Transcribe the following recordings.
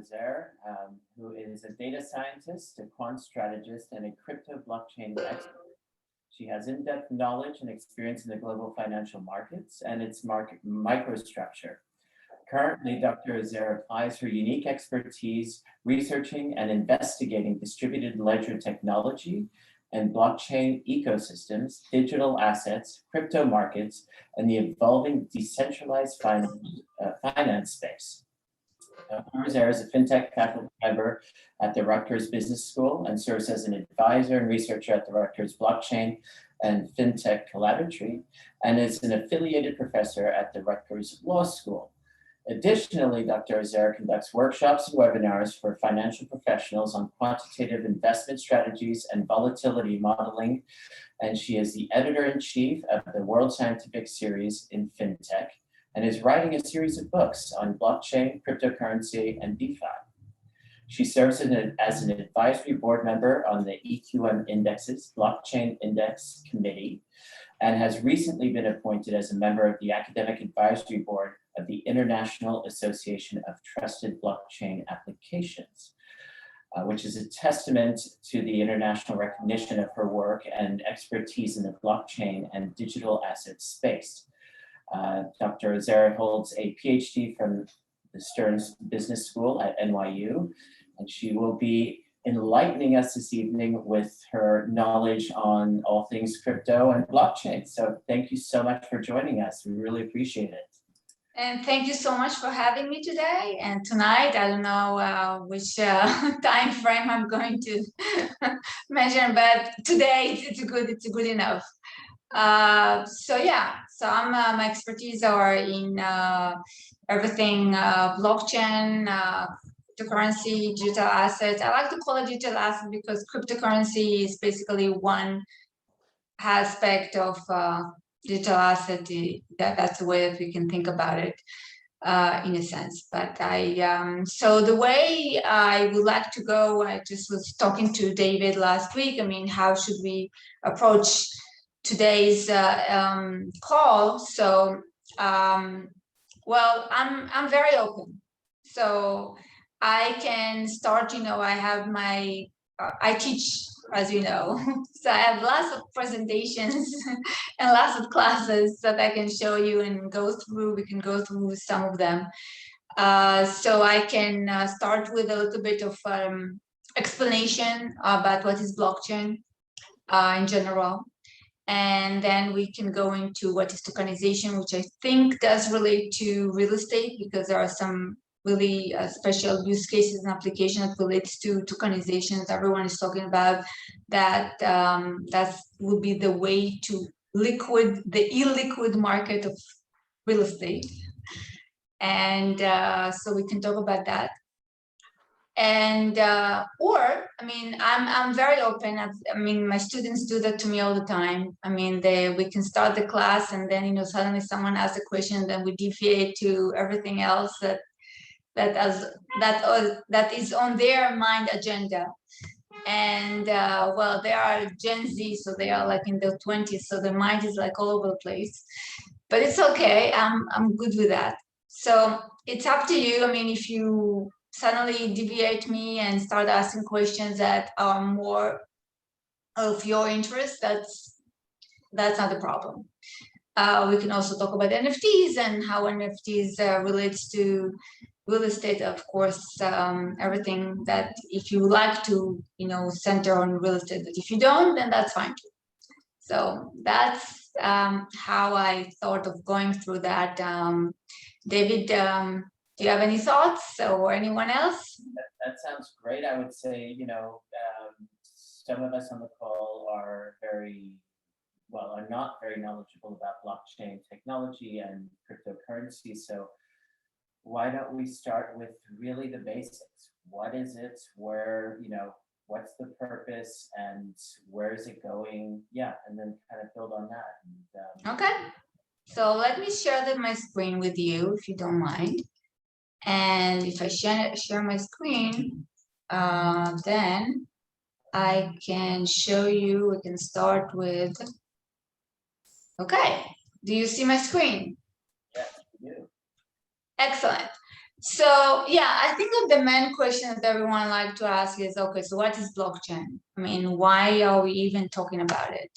Ozair, who is a data scientist, a quant strategist, and a crypto blockchain expert. She has in-depth knowledge and experience in the global financial markets and its market microstructure. Currently, Dr. Ozair applies her unique expertise researching and investigating distributed ledger technology and blockchain ecosystems, digital assets, crypto markets, and the evolving decentralized finance space. Dr. Ozair is a fintech faculty member at the Rutgers Business School and serves as an advisor and researcher at the Rutgers Blockchain and Fintech Collaboratory, and is an affiliated professor at the Rutgers Law School. Additionally, Dr. Ozair conducts workshops and webinars for financial professionals on quantitative investment strategies and volatility modeling, and she is the editor-in-chief of the World Scientific Series in FinTech, and is writing a series of books on blockchain, cryptocurrency, and DeFi. She serves as an advisory board member on the EQM Index's Blockchain Index Committee, and has recently been appointed as a member of the Academic Advisory Board of the International Association of Trusted Blockchain Applications, which is a testament to the international recognition of her work and expertise in the blockchain and digital asset space. Dr. Ozair holds a PhD from the Stern's Business School at NYU, and she will be enlightening us this evening with her knowledge on all things crypto and blockchain. So thank you so much for joining us. We really appreciate it. And thank you so much for having me today and tonight. I don't know which time frame I'm going to measure, but today it's good enough. So my expertise are in everything blockchain, cryptocurrency, digital assets. I like to call it digital asset because cryptocurrency is basically one aspect of digital asset. That's the way that we can think about it in a sense. But so the way I would like to go, I just was talking to David last week. I mean, how should we approach today's call? So well, I'm very open. So I can start, I have my, I teach, as you know, so I have lots of presentations and lots of classes that I can show you and go through. We can go through some of them. So I can start with a little bit of explanation about what is blockchain in general. And then we can go into what is tokenization, which I think does relate to real estate because there are some really special use cases and application that relates to tokenization that everyone is talking about, that that would be the way to the illiquid market of real estate. And so we can talk about that. And or I mean, I'm very open. I mean, my students do that to me all the time. I mean, we can start the class and then suddenly someone asks a question, and then we deviate to everything else that is on their mind agenda. And well, they are Gen Z, so they are like in their 20s, so their mind is like all over the place. But it's okay. I'm good with that. So it's up to you. I mean, if you suddenly deviate me and start asking questions that are more of your interest, that's not a problem. We can also talk about NFTs and how NFTs relates to real estate, of course, everything that if you like to, center on real estate, but if you don't, then that's fine too. So that's how I thought of going through that. David, do you have any thoughts, or anyone else? That sounds great. I would say, some of us on the call are not very knowledgeable about blockchain technology and cryptocurrency. So why don't we start with really the basics? What is it? Where, what's the purpose and where is it going? Yeah, and then kind of build on that. And, okay. So let me share my screen with you, if you don't mind. And if I share my screen, then I can show you. We can start with. Okay. Do you see my screen? Yes, you do. Excellent. So yeah, I think that the main question that everyone like to ask is, okay, so what is blockchain? I mean, why are we even talking about it?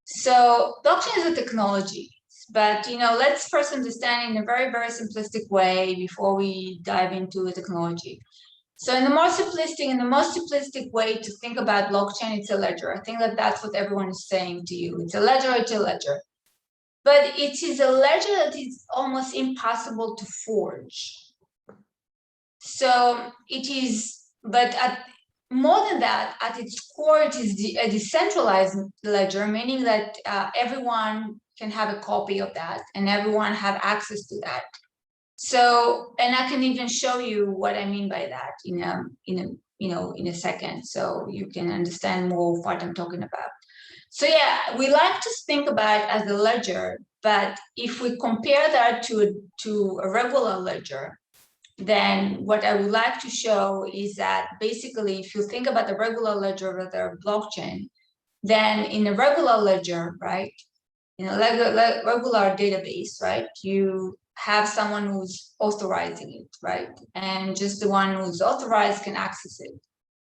So blockchain is a technology, but let's first understand in a very, very simplistic way before we dive into the technology. So in the most simplistic way to think about blockchain, it's a ledger. I think that that's what everyone is saying to you. It's a ledger, it's a ledger. But it is a ledger that is almost impossible to forge. So it is, but more than that, at its core, it is a decentralized ledger, meaning that everyone can have a copy of that and everyone have access to that. So, and I can even show you what I mean by that in a second, so you can understand more of what I'm talking about. So yeah, we like to think about it as a ledger, but if we compare that to a regular ledger, then what I would like to show is that basically, if you think about the regular ledger with a blockchain, then in a regular ledger, right, in a regular database, right, you have someone who's authorizing it, right, and just the one who's authorized can access it.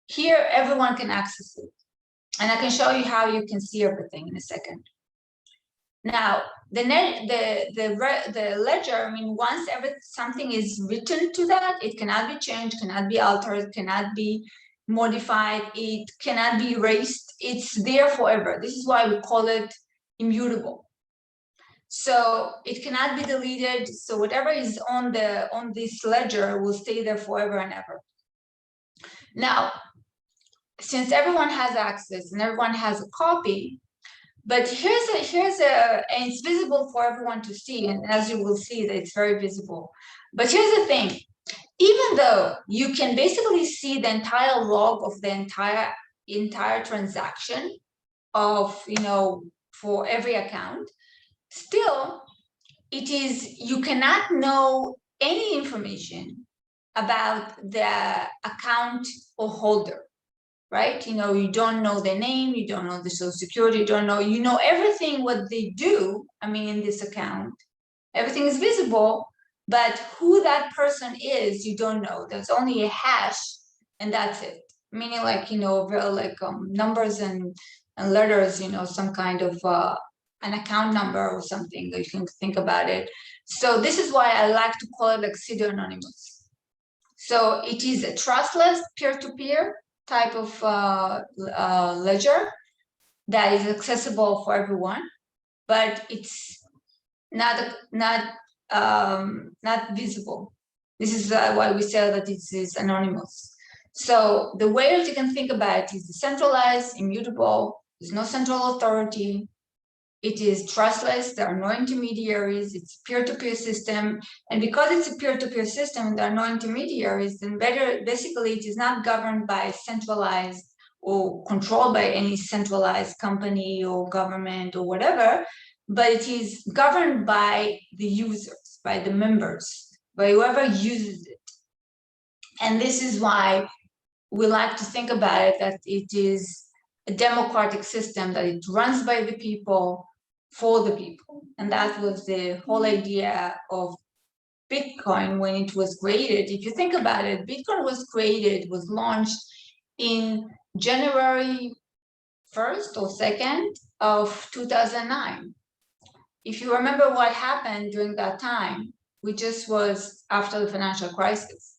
Here, everyone can access it, and I can show you how you can see everything in a second. Now, the ledger, I mean, once something is written to that, it cannot be changed, cannot be altered, cannot be modified, it cannot be erased. It's there forever. This is why we call it immutable. So it cannot be deleted. So whatever is on this ledger will stay there forever and ever. Now, since everyone has access and everyone has a copy, but and it's visible for everyone to see, and as you will see, that it's very visible. But here's the thing: even though you can basically see the entire log of the entire transaction of for every account, still you cannot know any information about the account or holder. Right? You don't know their name, you don't know the social security, you don't know, everything what they do, I mean, in this account, everything is visible, but who that person is, you don't know. There's only a hash, and that's it. Meaning very numbers and letters, some kind of an account number or something, you can think about it. So this is why I like to call it like pseudo-anonymous. So it is a trustless peer-to-peer type of ledger that is accessible for everyone, but it's not visible. This is why we say that it is anonymous. So the way that you can think about it is decentralized, immutable. There's no central authority. It is trustless. There are no intermediaries. It's a peer-to-peer system. And because it's a peer-to-peer system and there are no intermediaries, then basically it is not governed by centralized or controlled by any centralized company or government or whatever, but it is governed by the users, by the members, by whoever uses it. And this is why we like to think about it, that it is a democratic system, that it runs by the people, for the people. And that was the whole idea of Bitcoin when it was created. If you think about it, Bitcoin was launched in January 1st or 2nd of 2009. If you remember what happened during that time, we just was after the financial crisis.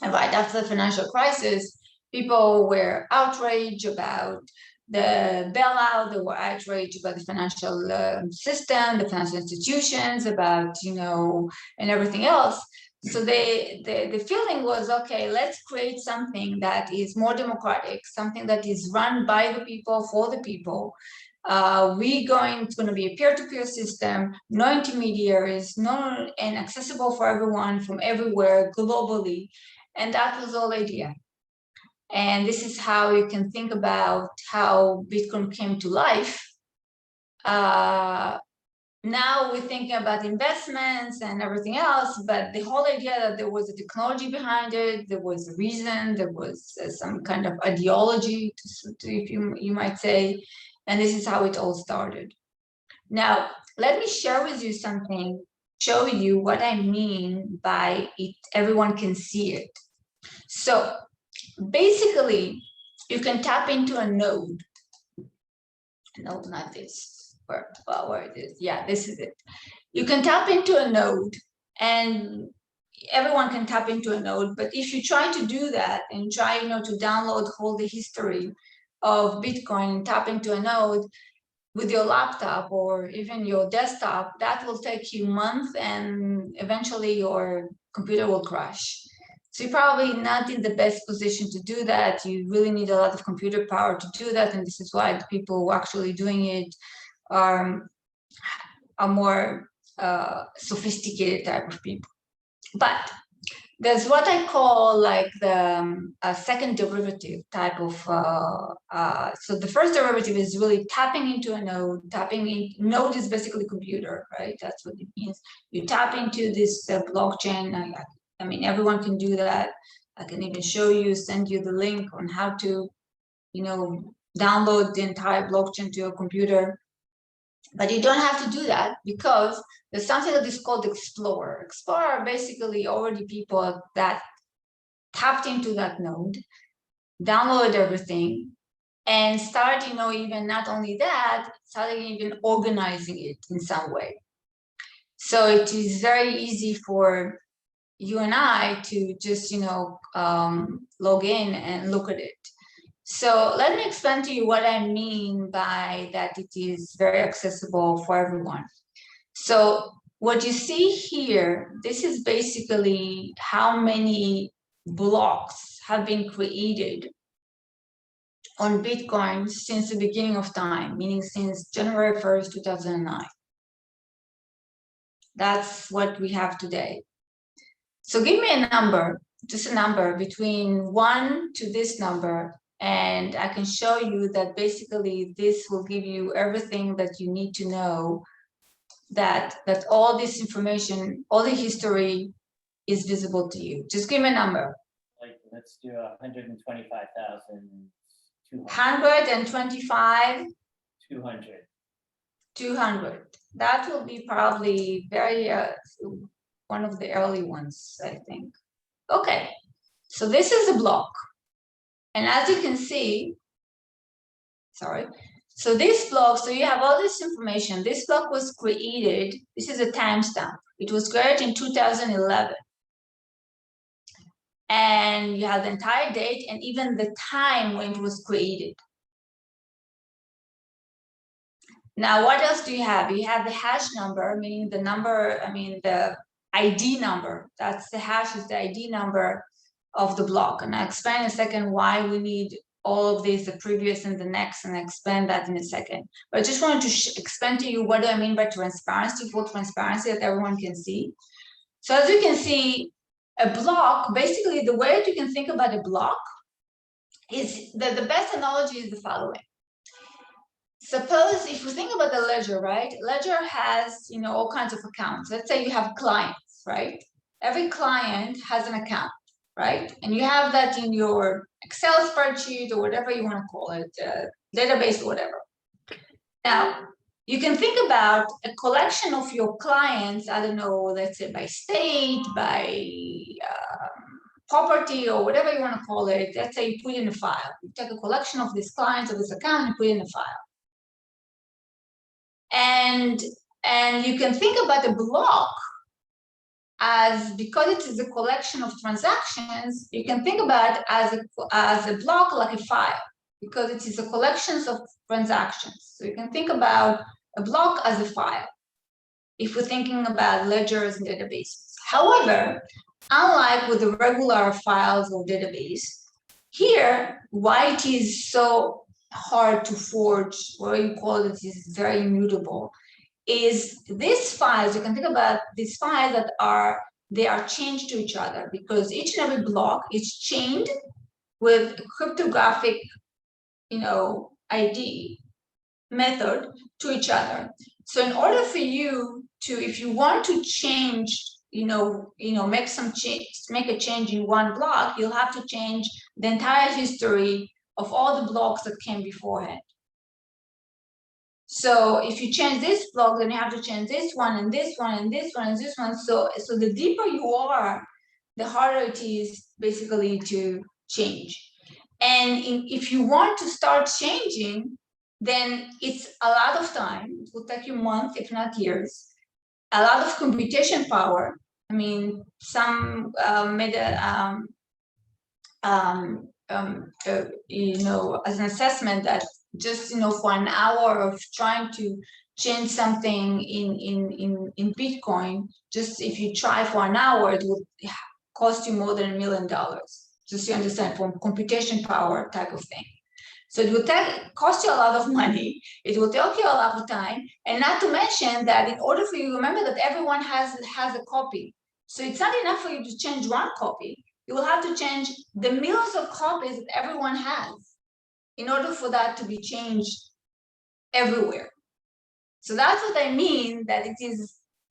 And right after the financial crisis, people were outraged about the bailout, they were outraged about the financial system, the financial institutions, about, and everything else. So the feeling was, okay, let's create something that is more democratic, something that is run by the people, for the people. It's going to be a peer-to-peer system, no intermediaries, and accessible for everyone from everywhere globally. And that was the whole idea. And this is how you can think about how Bitcoin came to life. Now we're thinking about investments and everything else, but the whole idea that there was a technology behind it, there was a reason, there was some kind of ideology, if you might say, and this is how it all started. Now, let me share with you something show you what I mean by it. Everyone can see it. So basically, you can tap into a node. No, not this. Where it is? Yeah, this is it. You can tap into a node, and everyone can tap into a node. But if you try to do that and try, to download all the history of Bitcoin and tap into a node with your laptop or even your desktop, that will take you months, and eventually your computer will crash. So you're probably not in the best position to do that. You really need a lot of computer power to do that, and this is why the people who are actually doing it are more sophisticated type of people. But there's what I call like the second derivative type of, so the first derivative is really tapping into a node. Node is basically computer, right? That's what it means. You tap into this blockchain. I mean, everyone can do that. I can even show you, send you the link on how to, download the entire blockchain to your computer. But you don't have to do that because there's something that is called Explorer. Explorer are basically already people that tapped into that node, downloaded everything, and start, even not only that, started even organizing it in some way. So it is very easy for you and I to just, log in and look at it. So let me explain to you what I mean by that it is very accessible for everyone. So what you see here, this is basically how many blocks have been created on Bitcoin since the beginning of time, meaning since January 1st, 2009. That's what we have today. So give me a number, just a number between 1 to this number, and I can show you that basically this will give you everything that you need to know, that all this information, all the history is visible to you. Just give me a number. Like, let's do 125,200. 125. 200. 200. That will be probably very one of the early ones, I think. Okay, so this is a block. And as you can see, so this block, so you have all this information. This block was created, this is a timestamp. It was created in 2011. And you have the entire date and even the time when it was created. Now, what else do you have? You have the hash number, meaning the number, the ID number. That's the hash, is the ID number of the block. And I'll explain in a second why we need all of these, the previous and the next, and I'll explain that in a second. But I just wanted to explain to you what do I mean by transparency, full transparency that everyone can see. So as you can see, a block, basically the way that you can think about a block is that the best analogy is the following. Suppose if you think about the ledger, right? Ledger has, all kinds of accounts. Let's say you have clients, right? Every client has an account, right? And you have that in your Excel spreadsheet or whatever you want to call it, database or whatever. Now, you can think about a collection of your clients, I don't know, let's say by state, by property, or whatever you want to call it. Let's say you put in a file. You take a collection of these clients of this account and put in a file. And you can think about a block as, because it is a collection of transactions, you can think about it as a block like a file, because it is a collection of transactions. So you can think about a block as a file if we're thinking about ledgers and databases. However, unlike with the regular files or database, here, why it is so hard to forge, what you call it is very immutable, is these files, you can think about these files that they are chained to each other, because each and every block is chained with a cryptographic, ID method to each other. So in order for you to, if you want to change, make a change in one block, you'll have to change the entire history of all the blocks that came beforehand. So if you change this block, then you have to change this one and this one and this one and this one. So the deeper you are, the harder it is basically to change. And if you want to start changing, then it's a lot of time. It will take you months, if not years. A lot of computation power. I mean, some made a, as an assessment that just for an hour of trying to change something in Bitcoin, just if you try for an hour, it would cost you more than $1 million. Just so you understand, from computation power type of thing. So it will cost you a lot of money. It will take you a lot of time, and not to mention that in order for you to remember that everyone has a copy. So it's not enough for you to change one copy. You will have to change the millions of copies that everyone has in order for that to be changed everywhere. So that's what I mean, that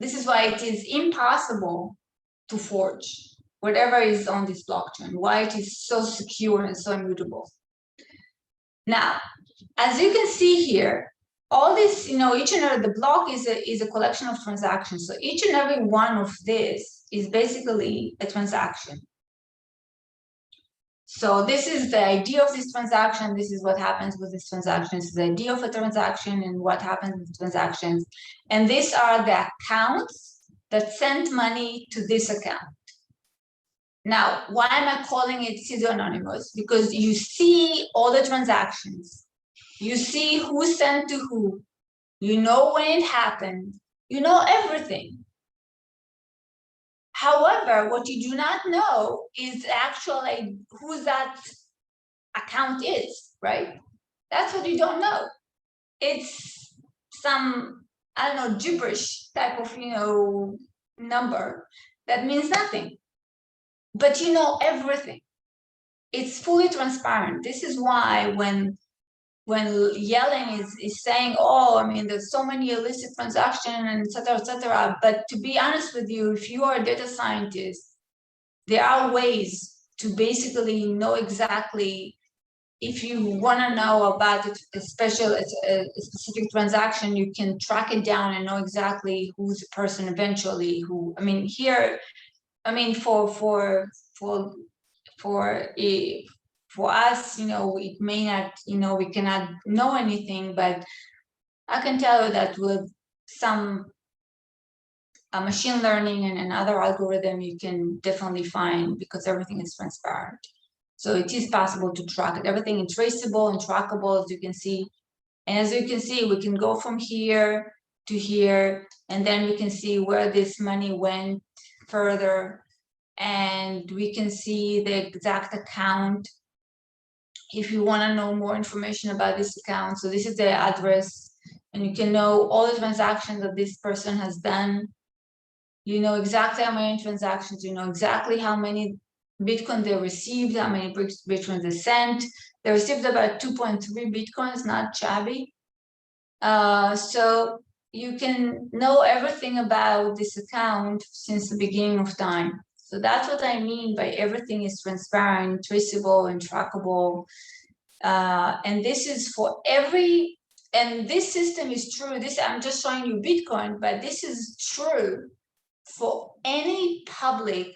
this is why it is impossible to forge whatever is on this blockchain, why it is so secure and so immutable. Now, as you can see here, all this, each and every, the block is a collection of transactions. So each and every one of this is basically a transaction. So this is the idea of this transaction. This is what happens with this transaction. This is the idea of a transaction and what happens with transactions. And these are the accounts that send money to this account. Now, why am I calling it pseudo-anonymous? Because you see all the transactions. You see who sent to who. You know when it happened. You know everything. However, what you do not know is actually who that account is, right? That's what you don't know. It's some, I don't know, gibberish type of, number that means nothing. But you know everything. It's fully transparent. This is why when Yellen is saying, oh, I mean, there's so many illicit transactions and et cetera. But to be honest with you, if you are a data scientist, there are ways to basically know exactly, if you want to know about a specific transaction, you can track it down and know exactly who's the person eventually who, I mean, here, I mean, for us, it may not, we cannot know anything, but I can tell you that with some machine learning and another algorithm, you can definitely find, because everything is transparent. So it is possible to track it. Everything is traceable and trackable, as you can see. And as you can see, we can go from here to here, and then we can see where this money went further. And we can see the exact account if you want to know more information about this account. So this is the address, and you can know all the transactions that this person has done. You know exactly how many transactions, you know exactly how many Bitcoin they received, how many Bitcoin they sent. They received about 2.3 Bitcoins, not shabby. So you can know everything about this account since the beginning of time. So that's what I mean by everything is transparent, traceable, and trackable. And this is for every, and this system is true. This, I'm just showing you Bitcoin, but this is true for any public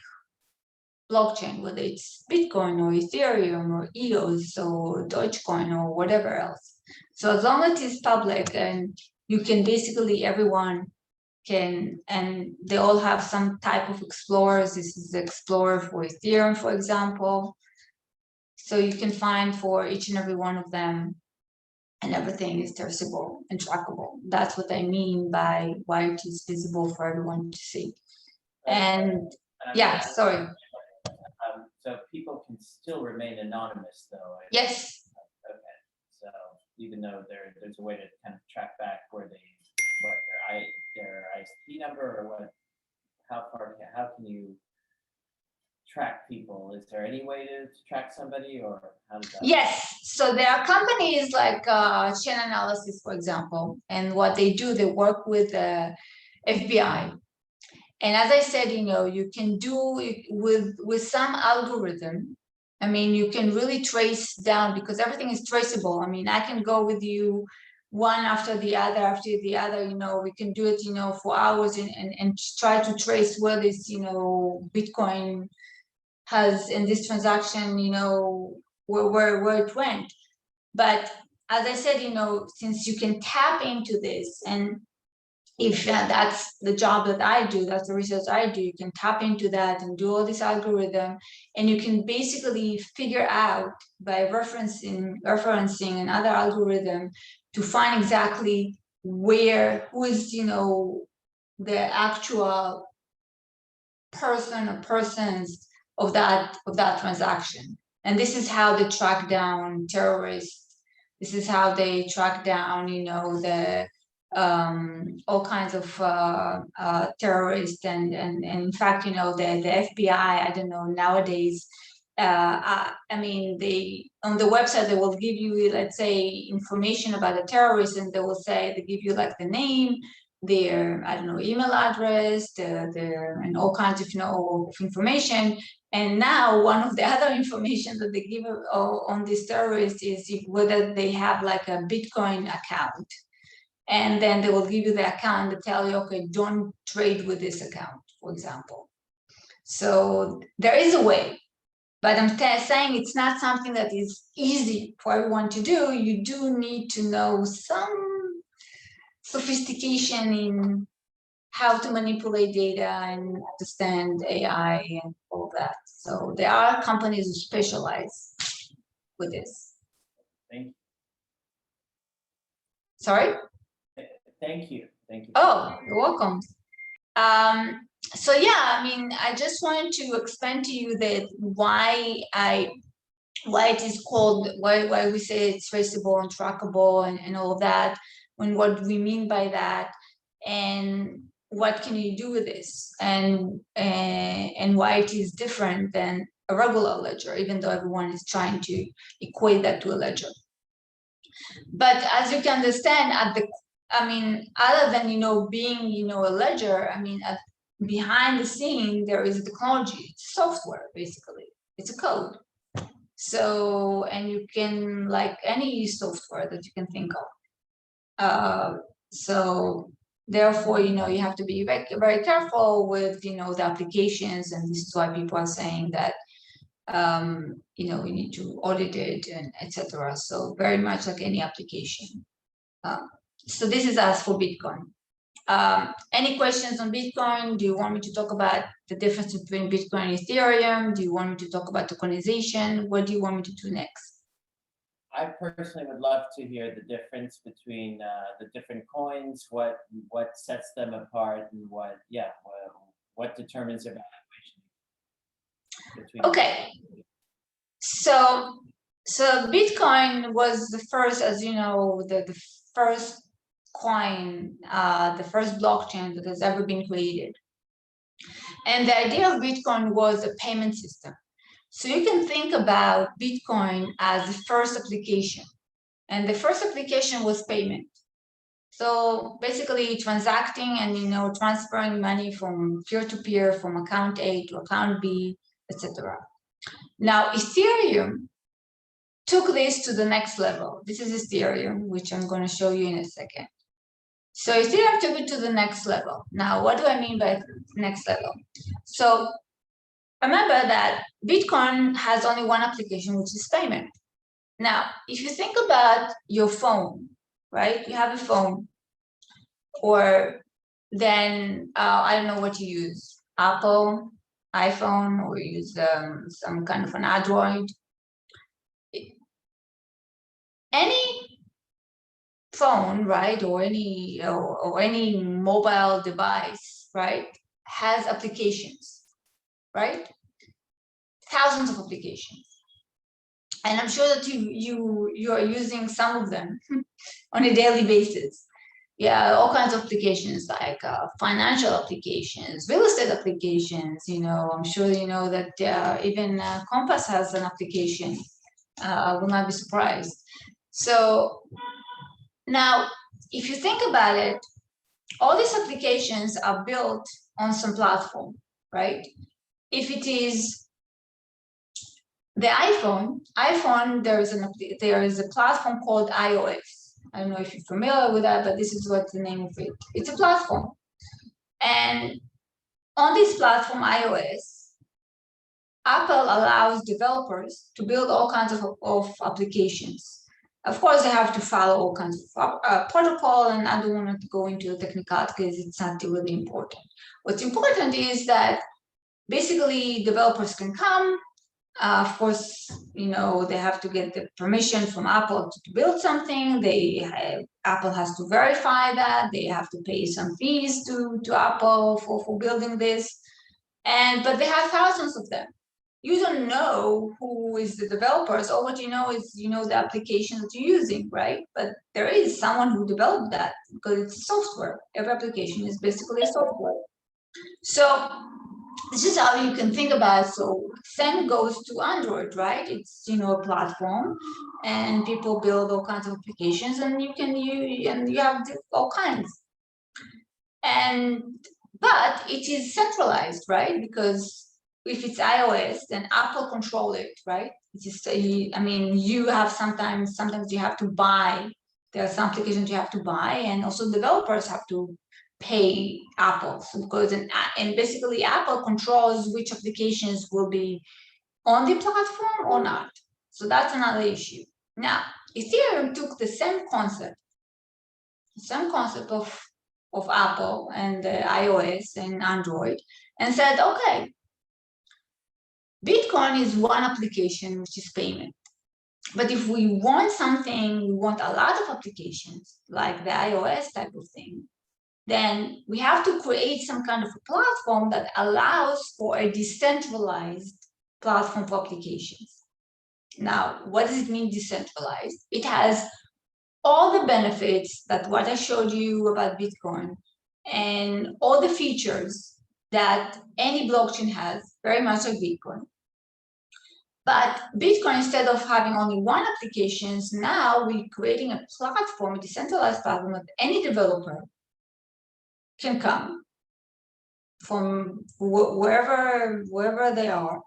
blockchain, whether it's Bitcoin or Ethereum or EOS or Dogecoin or whatever else. So as long as it's public, and you can basically, everyone can, and they all have some type of explorers. This is the explorer for Ethereum, for example. So you can find for each and every one of them, and everything is traceable and trackable. That's what I mean by why it is visible for everyone to see. And yeah, sorry. So people can still remain anonymous, though. Yes. Okay. So even though there's a way to kind of track back where their ISP number, or what, how can you track people? Is there any way to track somebody, or how does that work? Yes. So there are companies like Chain Analysis, for example, and what they do, they work with the FBI. And as I said, you can do it with some algorithm. I mean, you can really trace down, because everything is traceable. I mean, I can go with you one after the other, we can do it, for hours and try to trace where this, Bitcoin has in this transaction, where it went. But as I said, since you can tap into this, and if that's the job that I do, that's the research I do, you can tap into that and do all this algorithm, and you can basically figure out by referencing another algorithm to find exactly who is, the actual person or persons of that transaction. And this is how they track down terrorists. This is how they track down, the all kinds of terrorists, and in fact, the FBI, I don't know, nowadays, I mean, on the website they will give you, let's say, information about the terrorists, and they give you like the name, their, I don't know, email address, their and all kinds of, of information. And now one of the other information that they give on these terrorists is whether they have like a Bitcoin account. And then they will give you the account and tell you, okay, don't trade with this account, for example. So there is a way, but I'm saying it's not something that is easy for everyone to do. You do need to know some sophistication in how to manipulate data and understand AI and all that. So there are companies who specialize with this. Thank you. Sorry? Thank you. Thank you. Oh, you're welcome. So yeah, I mean, I just wanted to explain to you that why it is called, why we say it's traceable and trackable and all of that, and what we mean by that, and what can you do with this, and why it is different than a regular ledger, even though everyone is trying to equate that to a ledger. But as you can understand, other than, being, a ledger, behind the scene, there is a technology, it's software, basically. It's a code. So, and you can, like any software that you can think of. So therefore, you have to be very, very careful with, the applications. And this is why people are saying that, we need to audit it and etc. So very much like any application. So this is as for Bitcoin. Any questions on Bitcoin? Do you want me to talk about the difference between Bitcoin and Ethereum? Do you want me to talk about tokenization? What do you want me to do next? I personally would love to hear the difference between the different coins, what sets them apart, and what determines their valuation. Okay, so Bitcoin was the first, as you know, the first coin, the first blockchain that has ever been created. And the idea of Bitcoin was a payment system. So you can think about Bitcoin as the first application. And the first application was payment. So basically transacting and, transferring money from peer-to-peer, from account A to account B, etc. Now, Ethereum took this to the next level. This is Ethereum, which I'm going to show you in a second. So Ethereum took it to the next level. Now, what do I mean by next level? So remember that Bitcoin has only one application, which is payment. Now, if you think about your phone, right? You have a phone, or then I don't know what you use, Apple, iPhone, or you use some kind of an Android. Any phone, right, or any mobile device, right, has applications, right? Thousands of applications. And I'm sure that you are using some of them on a daily basis. Yeah, all kinds of applications, like financial applications, real estate applications. I'm sure you know that even Compass has an application. I will not be surprised. So now, if you think about it, all these applications are built on some platform, right? If it is the iPhone, there is a platform called iOS. I don't know if you're familiar with that, but this is what the name of it. It's a platform. And on this platform, iOS, Apple allows developers to build all kinds of applications. Of course, they have to follow all kinds of protocol, and I don't want to go into the technical because it's not really important. What's important is that basically developers can come. Of course, they have to get the permission from Apple to build something. Apple has to verify that. They have to pay some fees to Apple for building this. But they have thousands of them. You don't know who is the developers. All what you know is the application that you're using, right? But there is someone who developed that because it's software. Every application is basically a software. So this is how you can think about it. So same goes to Android, right? It's a platform, and people build all kinds of applications, and you have all kinds. But it is centralized, right? Because if it's iOS, then Apple control it, right? It's just, you have sometimes you have to buy. There are some applications you have to buy, and also developers have to pay Apple, because and basically Apple controls which applications will be on the platform or not. So that's another issue. Now, Ethereum took the same concept of Apple and iOS and Android, and said, okay, Bitcoin is one application, which is payment. But if we want something, we want a lot of applications, like the iOS type of thing, then we have to create some kind of a platform that allows for a decentralized platform for applications. Now, what does it mean decentralized? It has all the benefits that what I showed you about Bitcoin and all the features that any blockchain has, very much like Bitcoin. But Bitcoin, instead of having only one application, now we're creating a platform, a decentralized platform that any developer can come from wherever they are,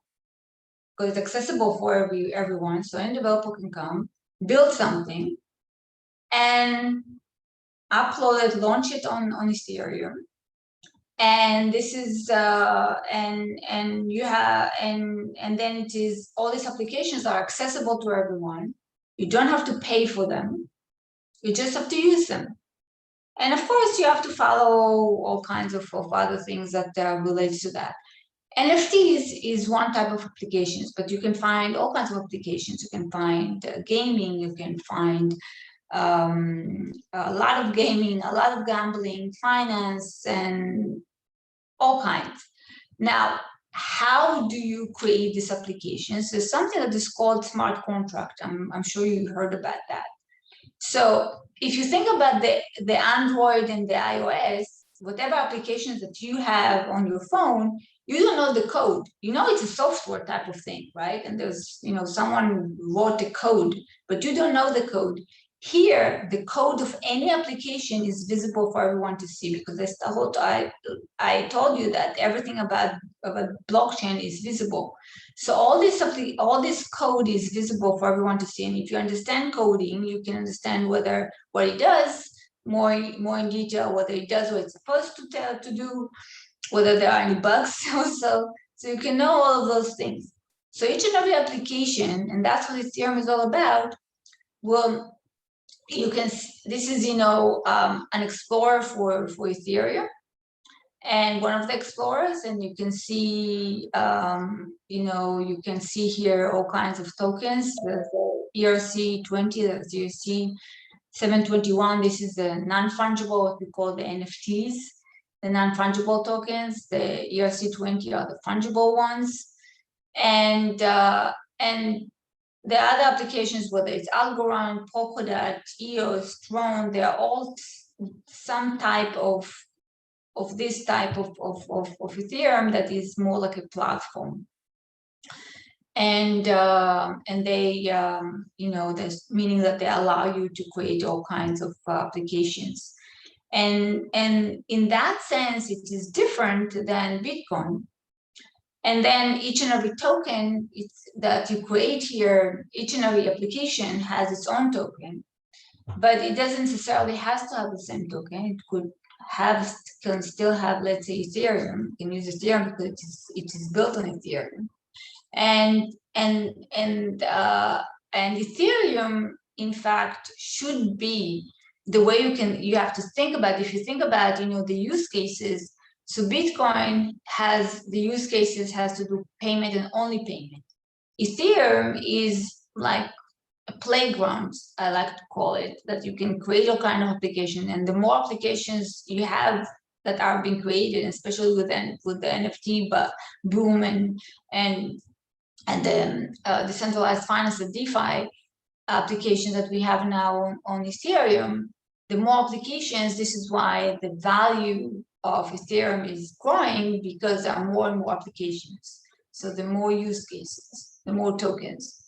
because it's accessible for everyone. So any developer can come, build something, and upload it, launch it on Ethereum. And this is and you have and then it is all these applications are accessible to everyone. You don't have to pay for them. You just have to use them. And of course, you have to follow all kinds of other things that relate to that. NFTs is one type of applications, but you can find all kinds of applications. You can find gaming, you can find a lot of gaming, a lot of gambling, finance, and all kinds. Now, how do you create these applications? There's something that is called smart contract. I'm sure you heard about that. So if you think about the Android and the iOS, whatever applications that you have on your phone, you don't know the code. It's a software type of thing, right? And there's, someone wrote the code, but you don't know the code. Here, the code of any application is visible for everyone to see, because I told you that everything about blockchain is visible. So all this code is visible for everyone to see. And if you understand coding, you can understand what it does more in detail, whether it does what it's supposed to do, whether there are any bugs also. So you can know all of those things. So each and every application, and that's what Ethereum is all about, this is, an explorer for Ethereum, and one of the explorers, and you can see, you can see here all kinds of tokens. The ERC20, the ERC 721, this is the non-fungible, what we call the NFTs, the non-fungible tokens. The ERC20 are the fungible ones. And the other applications, whether it's Algorand, Polkadot, EOS, Tron, they're all some type of this type of Ethereum that is more like a platform. And they, there's meaning that they allow you to create all kinds of applications. And in that sense, it is different than Bitcoin. And then each and every token that you create here, each and every application has its own token. but it doesn't necessarily has to have the same token. It can still have, let's say, Ethereum. You can use Ethereum because it is built on Ethereum, and Ethereum, in fact, should be the way you have to think about. If you think about, the use cases. So Bitcoin has the use cases has to do payment and only payment. Ethereum is like a playground, I like to call it, that you can create all kind of application, and the more applications you have that are being created, especially with the NFT boom and the decentralized finance, the DeFi applications that we have now on Ethereum, the more applications, this is why the value of Ethereum is growing, because there are more and more applications. So the more use cases, the more tokens.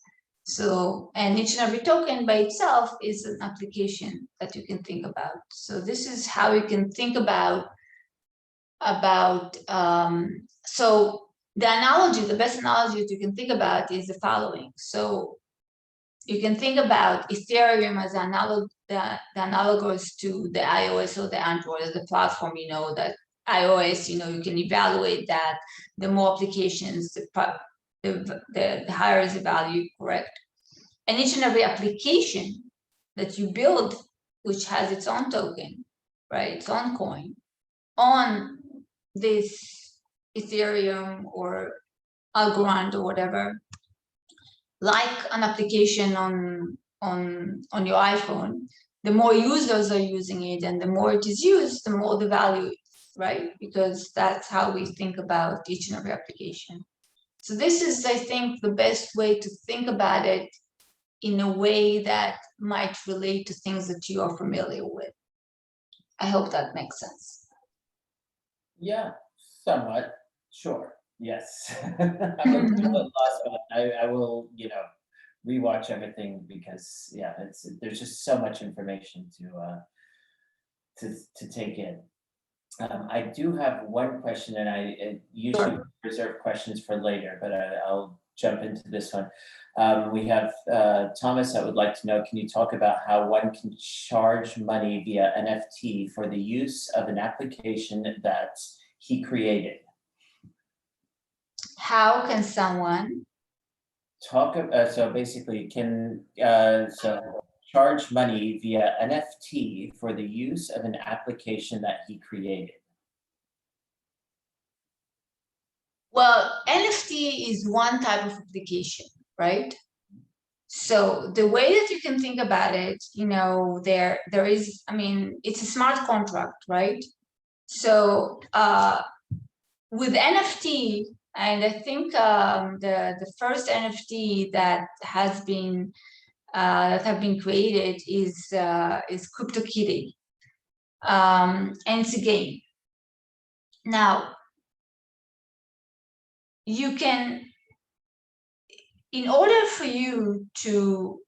So, and each and every token by itself is an application that you can think about. So this is how you can think about so the best analogy that you can think about is the following. So you can think about Ethereum as the analogous to the iOS or the Android as the platform, that iOS, you can evaluate that the more applications, the higher is the value, correct? And each and every application that you build, which has its own token, right, its own coin, on this Ethereum or Algorand or whatever, like an application on your iPhone, the more users are using it and the more it is used, the more the value is, right? Because that's how we think about each and every application. So this is, I think, the best way to think about it in a way that might relate to things that you are familiar with. I hope that makes sense. Yeah, somewhat. Sure. Yes. I'm a little lost, but I will, rewatch everything because there's just so much information to take in. I do have one question, and I usually reserve questions for later, but I'll jump into this one. We have Thomas. I would like to know, can you talk about how one can charge money via NFT for the use of an application that he created? How can someone so basically can charge money via NFT for the use of an application that he created? Well, NFT is one type of application, right? So the way that you can think about it, there is, it's a smart contract, right? So with NFT, and I think the first NFT that have been created is CryptoKitty, and it's a game. Now, you can, in order for you to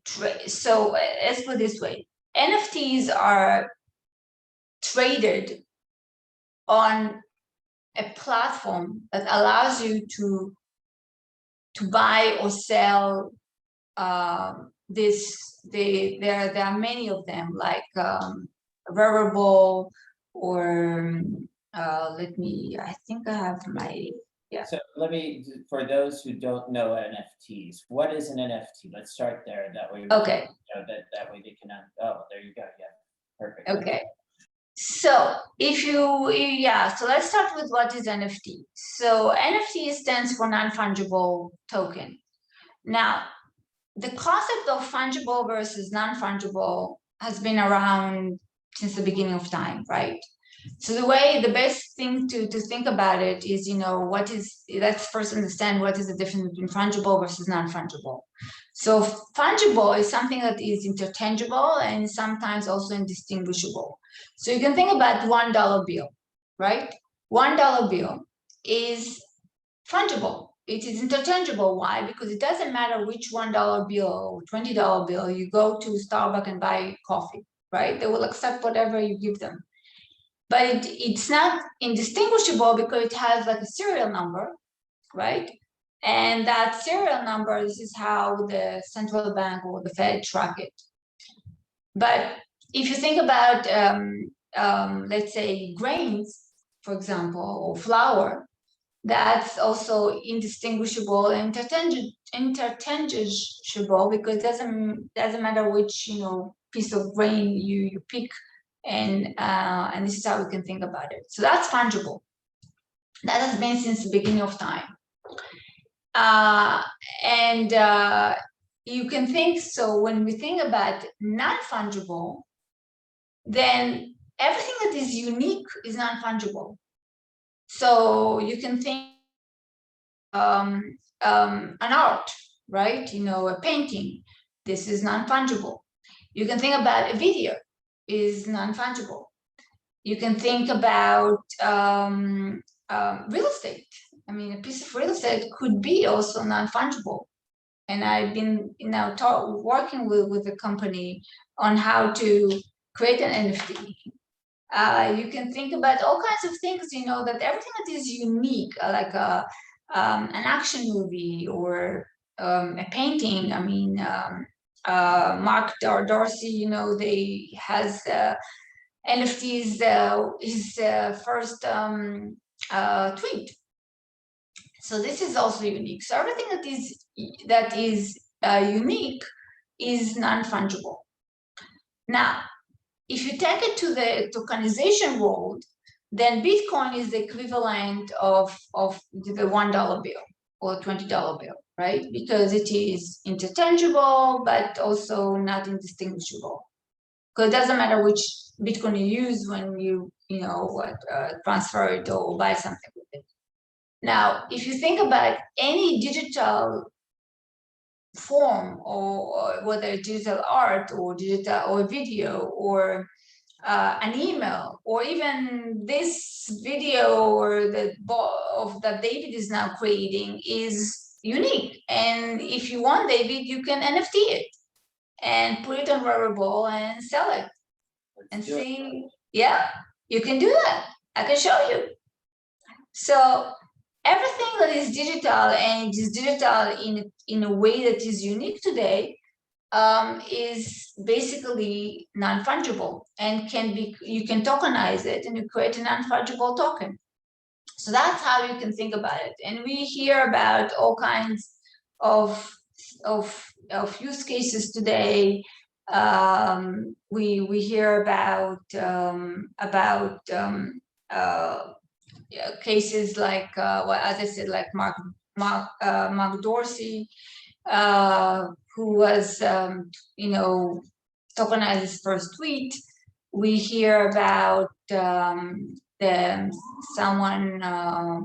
trade, so let's put it this way, NFTs are traded on a platform that allows you to buy or sell there are many of them, like Variable or I think I have my, yeah. So for those who don't know NFTs, what is an NFT? Let's start there. That way, okay. That way they can. Oh, there you go. Yeah, perfect. Okay. So so let's start with what is NFT. So NFT stands for non-fungible token. Now, the concept of fungible versus non-fungible has been around since the beginning of time, right? So the best thing to think about it is, let's first understand what is the difference between fungible versus non-fungible. So fungible is something that is interchangeable and sometimes also indistinguishable. So you can think about $1 bill, right? $1 bill is fungible. It is interchangeable. Why? Because it doesn't matter which $1 bill or $20 bill you go to Starbucks and buy coffee, right? They will accept whatever you give them. But it's not indistinguishable because it has like a serial number, right? And that serial number, this is how the central bank or the Fed track it. But if you think about, let's say, grains, for example, or flour, that's also indistinguishable and interchangeable, because it doesn't matter which piece of grain you pick, and this is how we can think about it. So that's fungible. That has been since the beginning of time. And you can think, so when we think about non-fungible, then everything that is unique is non-fungible. So you can think an art, right? A painting, this is non-fungible. You can think about a video, is non-fungible. You can think about real estate. I mean, a piece of real estate could be also non-fungible. And I've been working with a company on how to create an NFT. You can think about all kinds of things, that everything that is unique, like an action movie or a painting. I mean, Mark Dorsey, they has NFTs, his first tweet. So this is also unique. So everything that is unique is non-fungible. Now, if you take it to the tokenization world, then Bitcoin is the equivalent of the $1 bill or $20 bill, right? Because it is interchangeable, but also not indistinguishable. Because it doesn't matter which Bitcoin you use when you transfer it or buy something with it. Now, if you think about any digital form, or whether it's digital art or digital or video or an email, or even this video or that David is now creating is unique. And if you want, David, you can NFT it and put it on Rarible and sell it. And see, yeah, you can do that. I can show you. So everything that is digital, and is digital in a way that is unique today, is basically non-fungible, and you can tokenize it and you create a non-fungible token. So that's how you can think about it. And we hear about all kinds of use cases today. We hear about cases like, as I said, like Mark Dorsey, who was, tokenized his first tweet. We hear about someone, I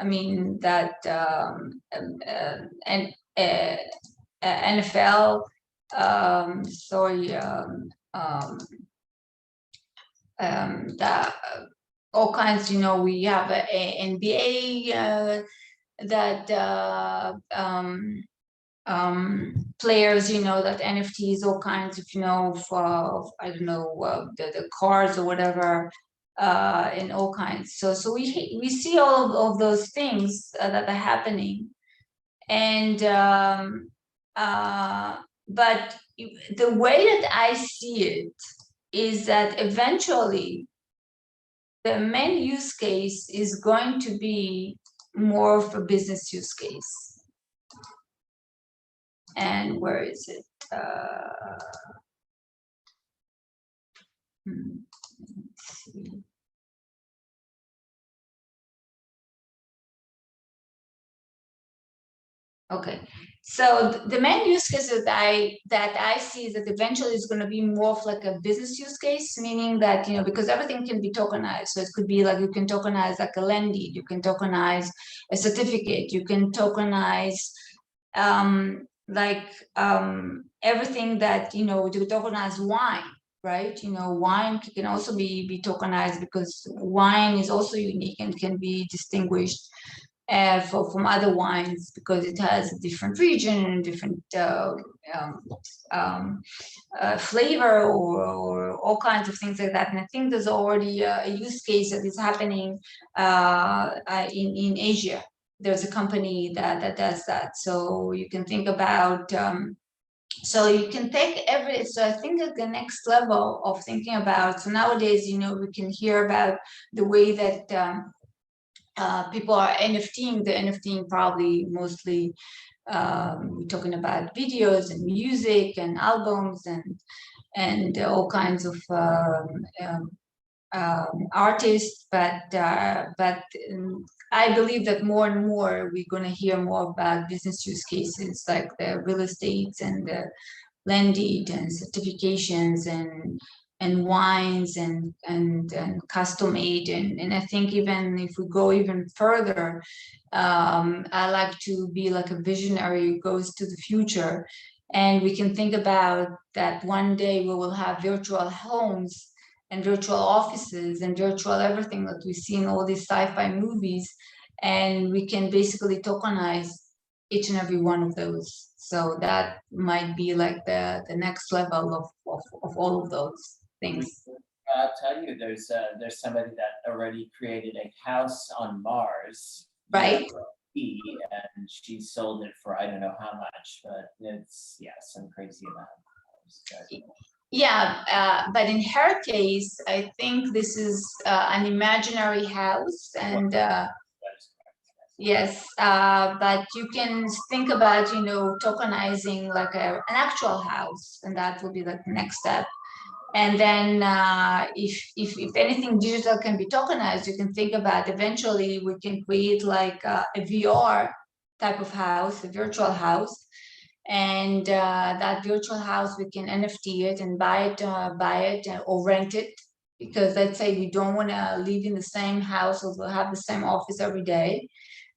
mean, that NFL, that all kinds, we have a NBA that players, that NFTs, all kinds of, I don't know, the cars or whatever, and all kinds. So we see all of those things that are happening, and but the way that I see it is that eventually the main use case is going to be more of a business use case. And where is it? Let's see. Okay, so the main use case that I see is that eventually it's going to be more of like a business use case, meaning that, because everything can be tokenized. So it could be like, you can tokenize like a land deed, you can tokenize a certificate, you can tokenize everything that, you tokenize wine, right? Wine can also be tokenized, because wine is also unique and can be distinguished from other wines, because it has a different region and different flavor, or all kinds of things like that. And I think there's already a use case that is happening in Asia. There's a company that does that. So you can think about So you can take so I think that the next level of thinking about, so nowadays, we can hear about the way that people are NFTing. The NFTing probably mostly, we're talking about videos and music and albums and all kinds of artists, but I believe that more and more we're going to hear more about business use cases like the real estates and the land deed and certifications and wines and custom made, and I think even if we go even further, I like to be like a visionary who goes to the future, and we can think about that one day we will have virtual homes and virtual offices and virtual everything that we see in all these sci-fi movies, and we can basically tokenize each and every one of those. So that might be like the next level of all of those things. I'll tell you, there's somebody that already created a house on Mars, Right. And she sold it for I don't know how much, but it's some crazy amount. So. Yeah, but in her case, I think this is an imaginary house, and yes, but you can think about, tokenizing like an actual house, and that will be the next step. And then if anything digital can be tokenized, you can think about eventually we can create like a VR type of house, a virtual house. And that virtual house, we can NFT it and buy it or rent it. Because let's say we don't want to live in the same house or we'll have the same office every day.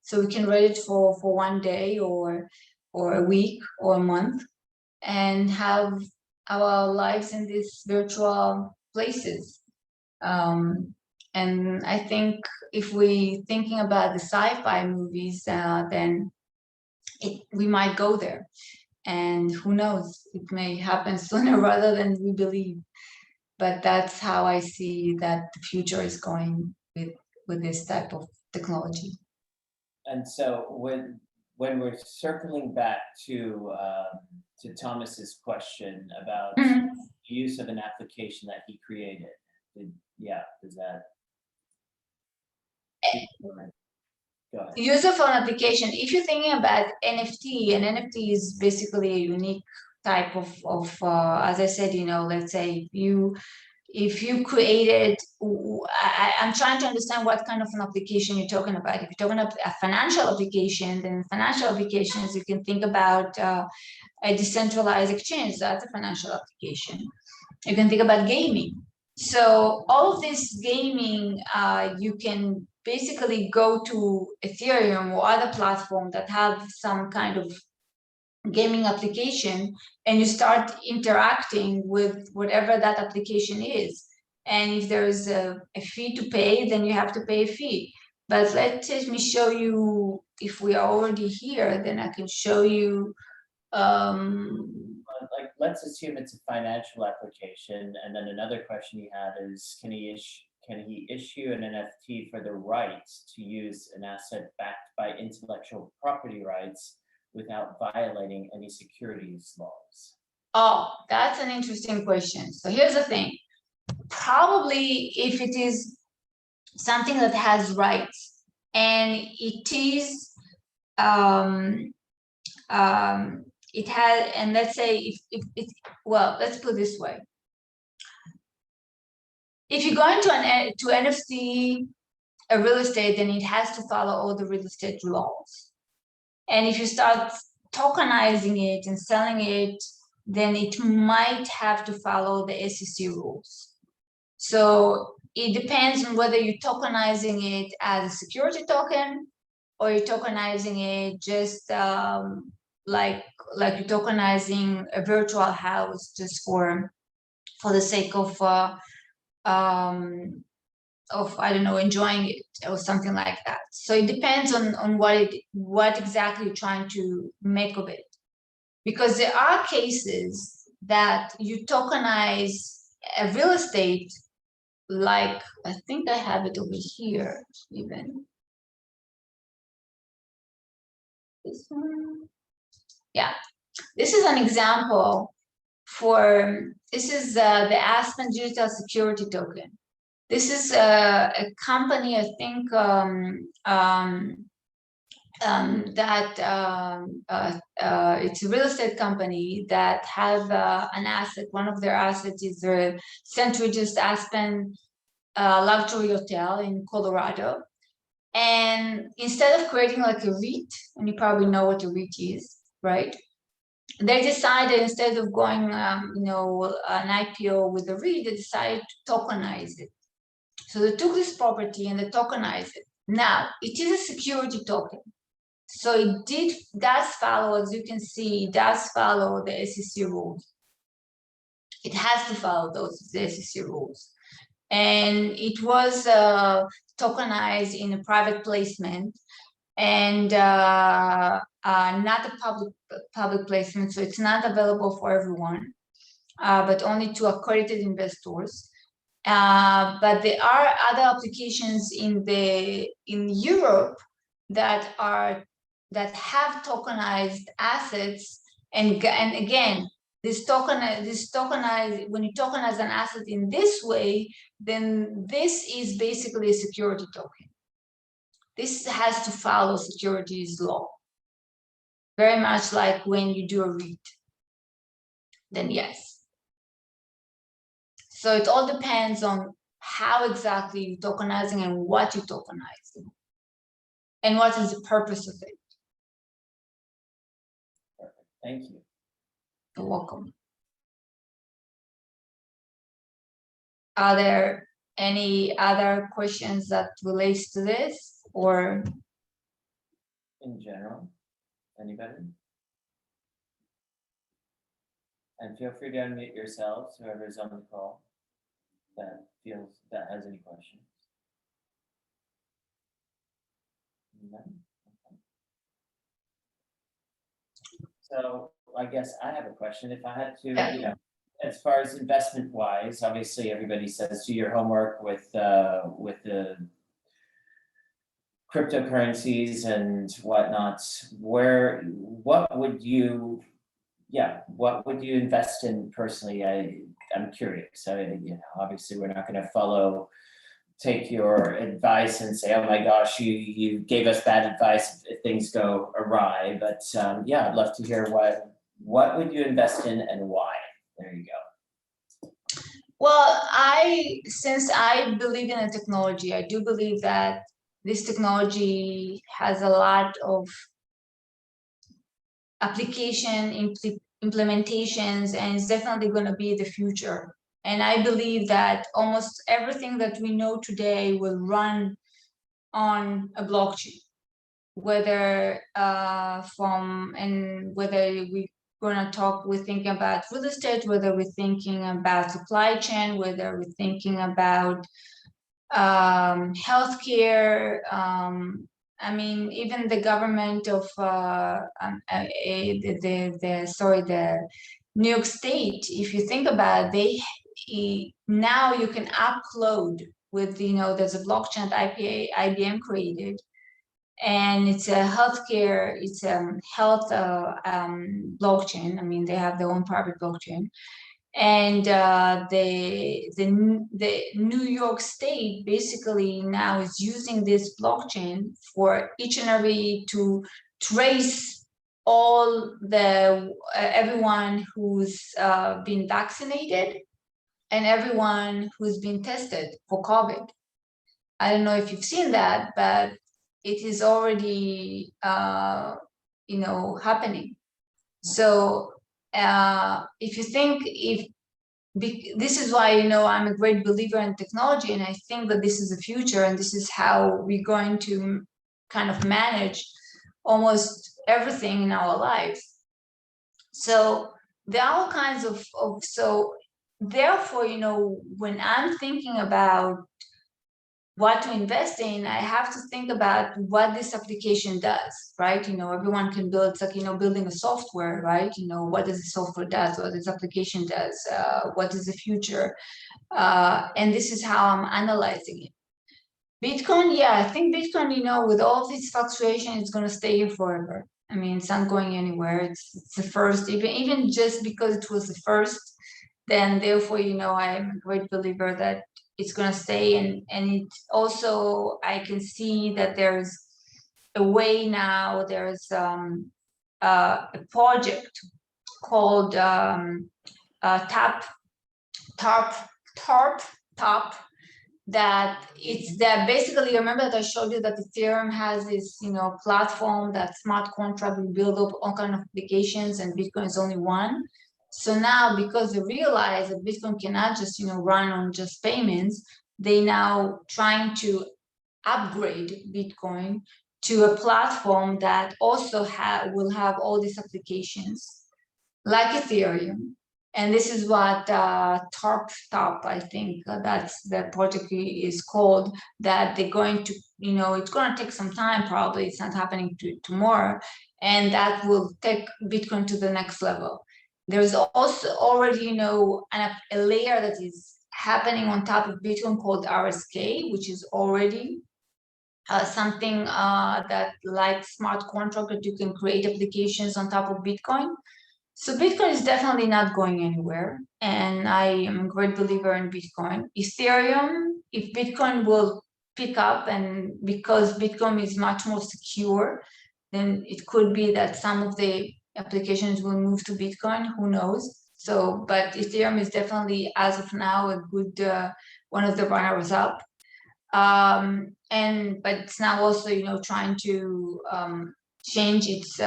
So we can rent it for one day or a week or a month and have our lives in these virtual places. And I think if we thinking about the sci-fi movies, then we might go there. And who knows, it may happen sooner rather than we believe. But that's how I see that the future is going with this type of technology. And so when we're circling back to Thomas's question about the use of an application that he created, does that? Go ahead. Use of an application. If you're thinking about NFT, and NFT is basically a unique type of as I said, let's say if you created, I'm trying to understand what kind of an application you're talking about. If you're talking about a financial application, then financial applications, you can think about a decentralized exchange. That's a financial application. You can think about gaming. So all of this gaming, you can basically go to Ethereum or other platform that have some kind of gaming application, and you start interacting with whatever that application is. And if there is a fee to pay, then you have to pay a fee. But let me show you, if we are already here, then I can show you. Like, let's assume it's a financial application, and then another question he had is, can he issue an NFT for the rights to use an asset backed by intellectual property rights without violating any securities laws? Oh, that's an interesting question. So here's the thing. Probably if it is something that has rights and it is it has, and let's say if it, well, let's put it this way. If you go into to NFT a real estate, then it has to follow all the real estate laws. And if you start tokenizing it and selling it, then it might have to follow the SEC rules. So it depends on whether you're tokenizing it as a security token or you're tokenizing it just like you're tokenizing a virtual house just for the sake of I don't know, enjoying it or something like that. So it depends on what exactly you're trying to make of it. Because there are cases that you tokenize a real estate, like I think I have it over here even. This one. Yeah. This is an example this is the Aspen Digital Security Token. This is a company, I think, it's a real estate company that has an asset. One of their assets is the St. Regis Aspen luxury hotel in Colorado. And instead of creating like a REIT, and you probably know what a REIT is, right? They decided, instead of going, an IPO with the REIT, they decided to tokenize it. So they took this property and they tokenized it. Now, it is a security token. So it does follow, as you can see, it does follow the SEC rules. It has to follow the SEC rules. And it was tokenized in a private placement, and not a public placement, so it's not available for everyone, but only to accredited investors. But there are other applications in Europe that have tokenized assets, and again, when you tokenize an asset in this way, then this is basically a security token. This has to follow securities law, very much like when you do a REIT, then yes. So it all depends on how exactly you're tokenizing and what you're tokenizing, and what is the purpose of it. Perfect. Thank you. You're welcome. Are there any other questions that relates to this, or In general, anybody? And feel free to unmute yourselves, whoever's on the call that has any questions. No? Okay. So I guess I have a question. If I had to, as far as investment wise, obviously everybody says do your homework with the cryptocurrencies and whatnot. What would you invest in personally? I'm curious. Obviously we're not going to take your advice and say, oh my gosh, you gave us bad advice if things go awry. But I'd love to hear what would you invest in and why? There you go. Well, since I believe in the technology, I do believe that this technology has a lot of application implementations, and it's definitely going to be the future. And I believe that almost everything that we know today will run on a blockchain, whether we're thinking about real estate, whether we're thinking about supply chain, whether we're thinking about healthcare. I mean, even the government of the New York State, if you think about it, now you can upload with, there's a blockchain that IBM created, and it's a healthcare, it's a health blockchain. I mean, they have their own private blockchain. And the New York State basically now is using this blockchain for each and every to trace all everyone who's been vaccinated and everyone who's been tested for COVID. I don't know if you've seen that, but it is already happening. So if you think, this is why I'm a great believer in technology, and I think that this is the future, and this is how we're going to kind of manage almost everything in our lives. So there are all kinds of so therefore, when I'm thinking about what to invest in, I have to think about what this application does, right? Everyone can build, it's like, building a software, right? What does the software does, what this application does, what is the future? And this is how I'm analyzing it. Bitcoin, I think Bitcoin, with all of its fluctuation, it's going to stay here forever. I mean, it's not going anywhere. It's the first, even just because it was the first, then therefore, I'm a great believer that it's gonna stay. And it also, I can see that there's a way now. There's a project called TAP TARP, that it's that basically, remember that I showed you that Ethereum has this, platform that smart contract will build up all kind of applications, and Bitcoin is only one. So now, because they realize that Bitcoin cannot just, run on just payments, they now trying to upgrade Bitcoin to a platform that also will have all these applications like Ethereum. And this is what TARP, I think that's the project is called, that they're going to, it's going to take some time, probably it's not happening tomorrow, and that will take Bitcoin to the next level. There's also already, a layer that is happening on top of Bitcoin called RSK, which is already something that like smart contract that you can create applications on top of Bitcoin. So Bitcoin is definitely not going anywhere, and I am a great believer in Bitcoin. Ethereum, if Bitcoin will pick up, and because Bitcoin is much more secure, then it could be that some of the applications will move to Bitcoin, who knows? So, but Ethereum is definitely, as of now, a good one of the runners up. But it's now also, trying to change its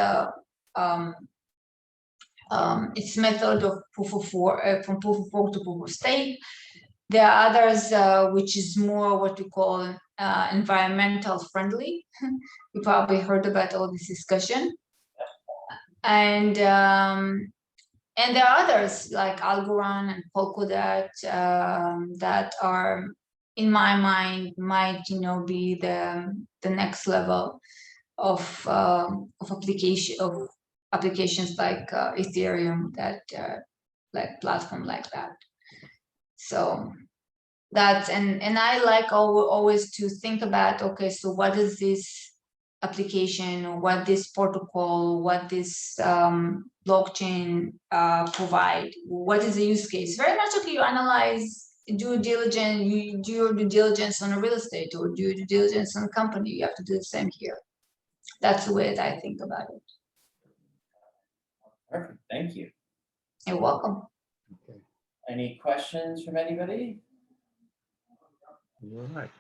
method of proof of work, from proof of work to proof of stake. There are others which is more what we call environmental friendly. You probably heard about all this discussion. And there are others like Algorand and Polkadot that are, in my mind, might be the next level of applications like Ethereum, that like platform like that. So that's, and I like always to think about, okay, so what is this application, or what this protocol, what this blockchain provide? What is the use case? Very much okay, you analyze, due diligence, you do your due diligence on a real estate, or do your due diligence on a company. You have to do the same here. That's the way that I think about it. Perfect, thank you. You're welcome. Okay. Any questions from anybody? All right.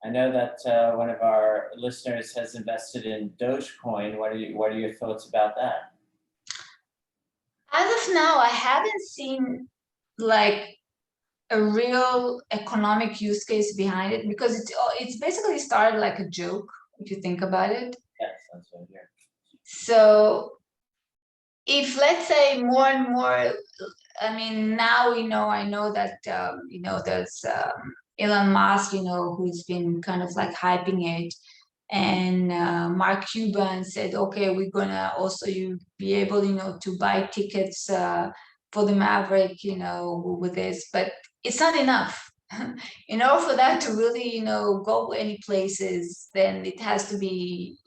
I know that one of our listeners has invested in Dogecoin. What are your thoughts about that? As of now, I haven't seen like a real economic use case behind it, because it's basically started like a joke, if you think about it. Yes, that's what I hear. So if, let's say, more and more, I mean, now, I know that, there's Elon Musk, who's been kind of like hyping it. And Mark Cuban said, okay, we're gonna also be able, to buy tickets for the Maverick, with this, but it's not enough. In order for that to really, go any places, then it has to be,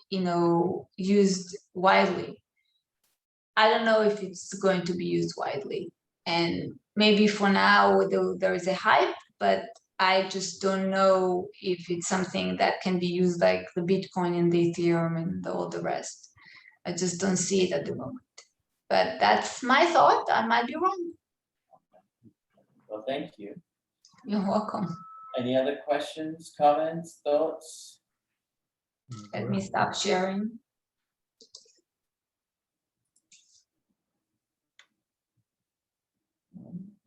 used widely. I don't know if it's going to be used widely, and maybe for now there is a hype, but I just don't know if it's something that can be used like the Bitcoin and the Ethereum and all the rest. I just don't see it at the moment. But that's my thought. I might be wrong. Well, thank you. You're welcome. Any other questions, comments, thoughts? Let me stop sharing.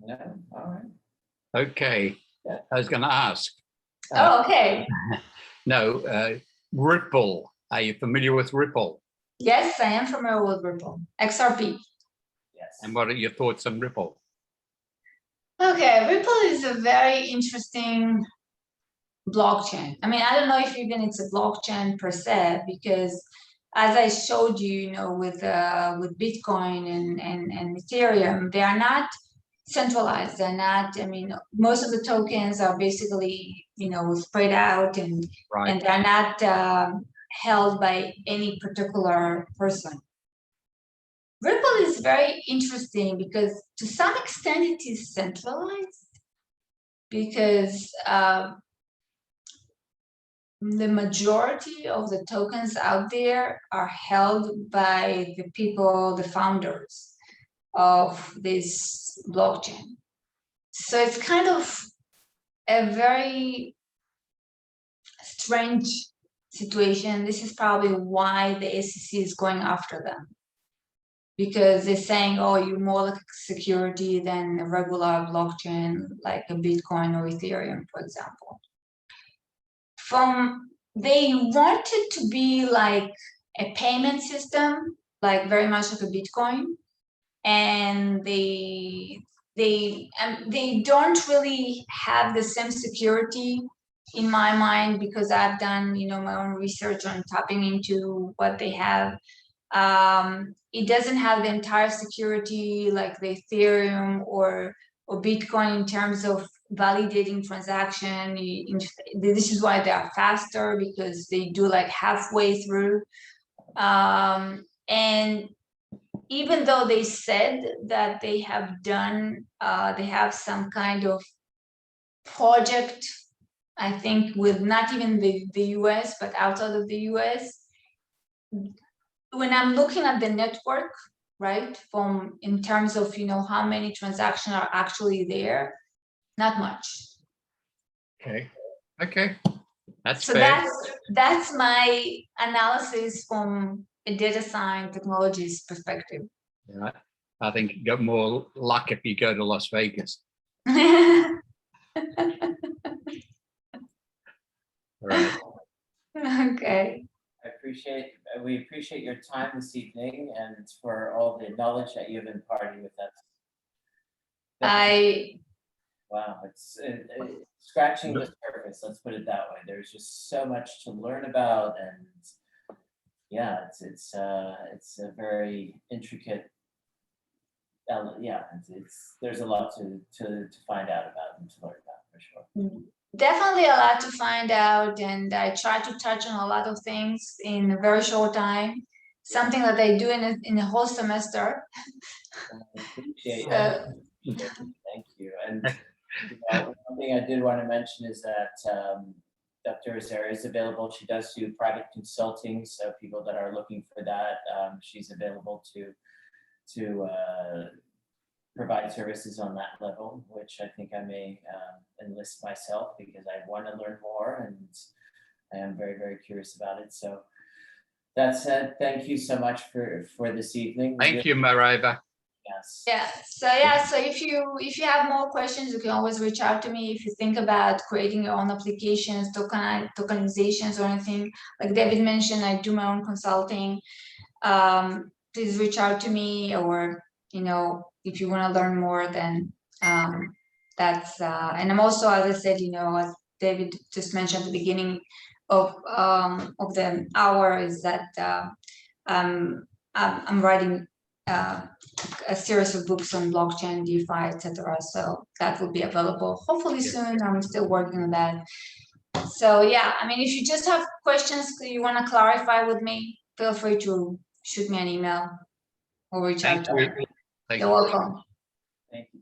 No? All right. Okay. I was going to ask. Oh, okay. No, Ripple. Are you familiar with Ripple? Yes, I am familiar with Ripple. XRP. Yes. And what are your thoughts on Ripple? Okay, Ripple is a very interesting blockchain. I mean, I don't know if even it's a blockchain per se, because as I showed you, with Bitcoin and Ethereum, they are not centralized. They're not, I mean, most of the tokens are basically, spread out, and Right. and they're not held by any particular person. Ripple is very interesting because to some extent it is centralized because the majority of the tokens out there are held by the people, the founders of this blockchain. So it's kind of a very strange situation. This is probably why the SEC is going after them. Because they're saying, oh, you're more like security than a regular blockchain, like a Bitcoin or Ethereum, for example. They want it to be like a payment system, like very much like a Bitcoin. And they don't really have the same security in my mind, because I've done, my own research on tapping into what they have. It doesn't have the entire security like the Ethereum or Bitcoin in terms of validating transaction. This is why they are faster, because they do like halfway through. And even though they said that they have done, they have some kind of project, I think with not even the US, but outside of the US, when I'm looking at the network, right, in terms of, how many transactions are actually there, not much. Okay, that's So fair. that's my analysis from a data science technologies perspective. Yeah, I think you got more luck if you go to Las Vegas. Right. Okay. We appreciate your time this evening and for all the knowledge that you've imparted with us. Wow, it's scratching the surface. Let's put it that way. There's just so much to learn about, and yeah, it's a very intricate. Yeah, there's a lot to find out about and to learn about for sure. Definitely a lot to find out, and I try to touch on a lot of things in a very short time. Something that I do in a whole semester. I appreciate So, it. Thank you. And one thing I did want to mention is that Dr. Ozair is available. She does do private consulting, so people that are looking for that, she's available to provide services on that level, which I think I may enlist myself, because I want to learn more and I am very, very curious about it. So that said, thank you so much for this evening. Thank you, Merav. Yes. Yeah. So if you have more questions, you can always reach out to me. If you think about creating your own applications, tokenizations or anything, like David mentioned, I do my own consulting. Please reach out to me, or if you want to learn more, then that's and I'm also, as I said, as David just mentioned at the beginning of the hour, is that I'm writing a series of books on blockchain, DeFi, etc. So that will be available hopefully soon. I'm still working on that. So yeah, I mean, if you just have questions you want to clarify with me, feel free to shoot me an email or reach out to me. You're welcome. Thank you.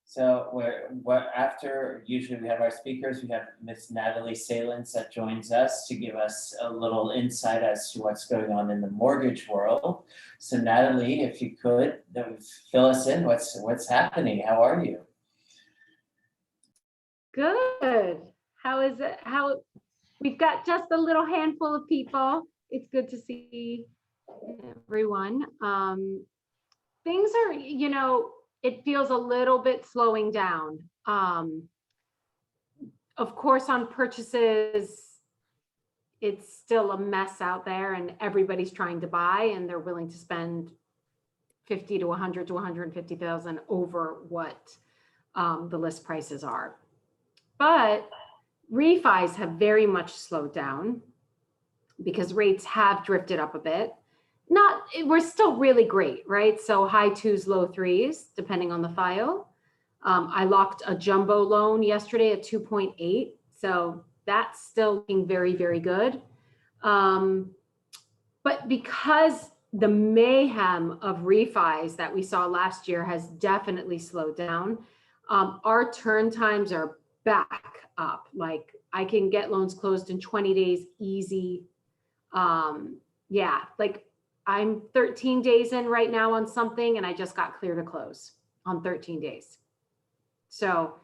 So after, usually we have our speakers, we have Miss Natalie Salins that joins us to give us a little insight as to what's going on in the mortgage world. So Natalie, if you could, fill us in, what's happening? How are you? Good. How is it? We've got just a little handful of people. It's good to see everyone. Things are, it feels a little bit slowing down. Of course, on purchases, it's still a mess out there, and everybody's trying to buy, and they're willing to spend 50 to 100 to 150,000 over what the list prices are. But refis have very much slowed down because rates have drifted up a bit. We're still really great, right? So high 2s, low 3s, depending on the file. I locked a jumbo loan yesterday at 2.8. So that's still looking very, very good. But because the mayhem of refis that we saw last year has definitely slowed down. Our turn times are back up. Like I can get loans closed in 20 days easy. Yeah, like I'm 13 days in right now on something and I just got clear to close on 13 days. So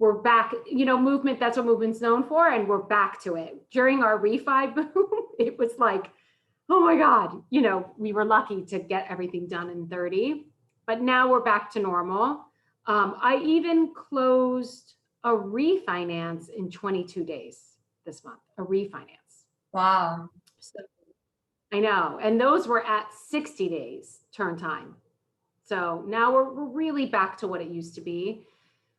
we're back, movement, that's what movement's known for. And we're back to it. During our refi boom, it was like, oh my God, we were lucky to get everything done in 30, but now we're back to normal. I even closed a refinance in 22 days this month, a refinance. Wow. So, I know, and those were at 60 days turn time. So now we're really back to what it used to be,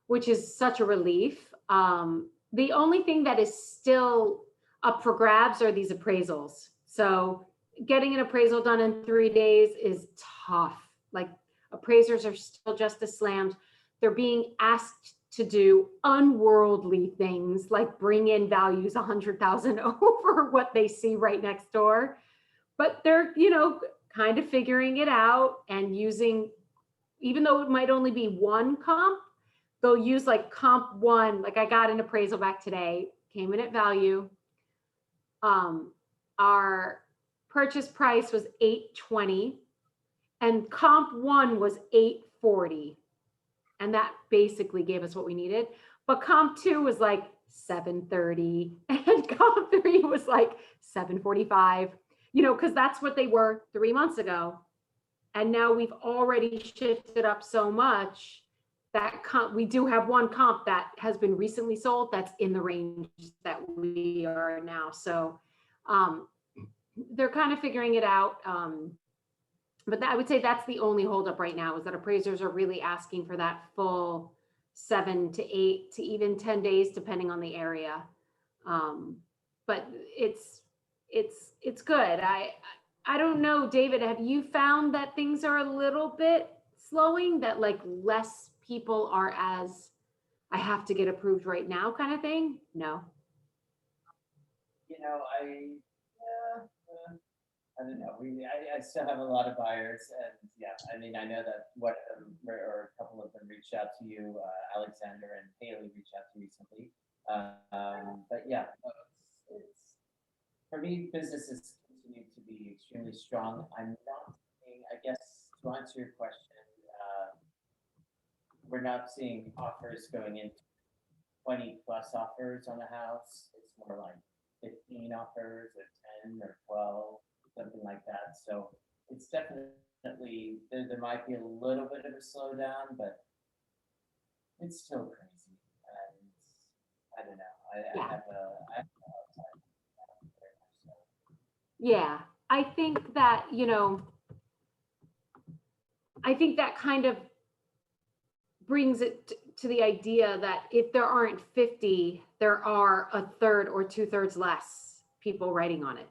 which is such a relief. The only thing that is still up for grabs are these appraisals. So getting an appraisal done in 3 days is tough. Like appraisers are still just as slammed. They're being asked to do unworldly things like bring in values 100,000 over what they see right next door. But they're, kind of figuring it out and using, even though it might only be one comp, they'll use like comp one. Like I got an appraisal back today, came in at value. Our purchase price was 820 and comp one was 840. And that basically gave us what we needed. But comp two was like 730 and comp three was like 745, because that's what they were 3 months ago. And now we've already shifted up so much that we do have one comp that has been recently sold that's in the range that we are now. So they're kind of figuring it out. But I would say that's the only holdup right now is that appraisers are really asking for that full 7 to 8 to even 10 days, depending on the area. But it's good. I don't know, David, have you found that things are a little bit slowing, that like less people are as I have to get approved right now kind of thing? No. I don't know. I still have a lot of buyers, and yeah, I mean, I know that one of them or a couple of them reached out to you, Alexander and Haley reached out to you recently. But yeah, it's for me, businesses continue to be extremely strong. I'm not seeing, I guess, to answer your question, we're not seeing offers going into 20 plus offers on a house. It's more like 15 offers or 10 or 12. Something like that. So it's definitely, there might be a little bit of a slowdown, but it's still crazy. And I don't know. I have a hard time. Yeah, I think that, I think that kind of brings it to the idea that if there aren't 50, there are a third or 2/3 less people writing on it,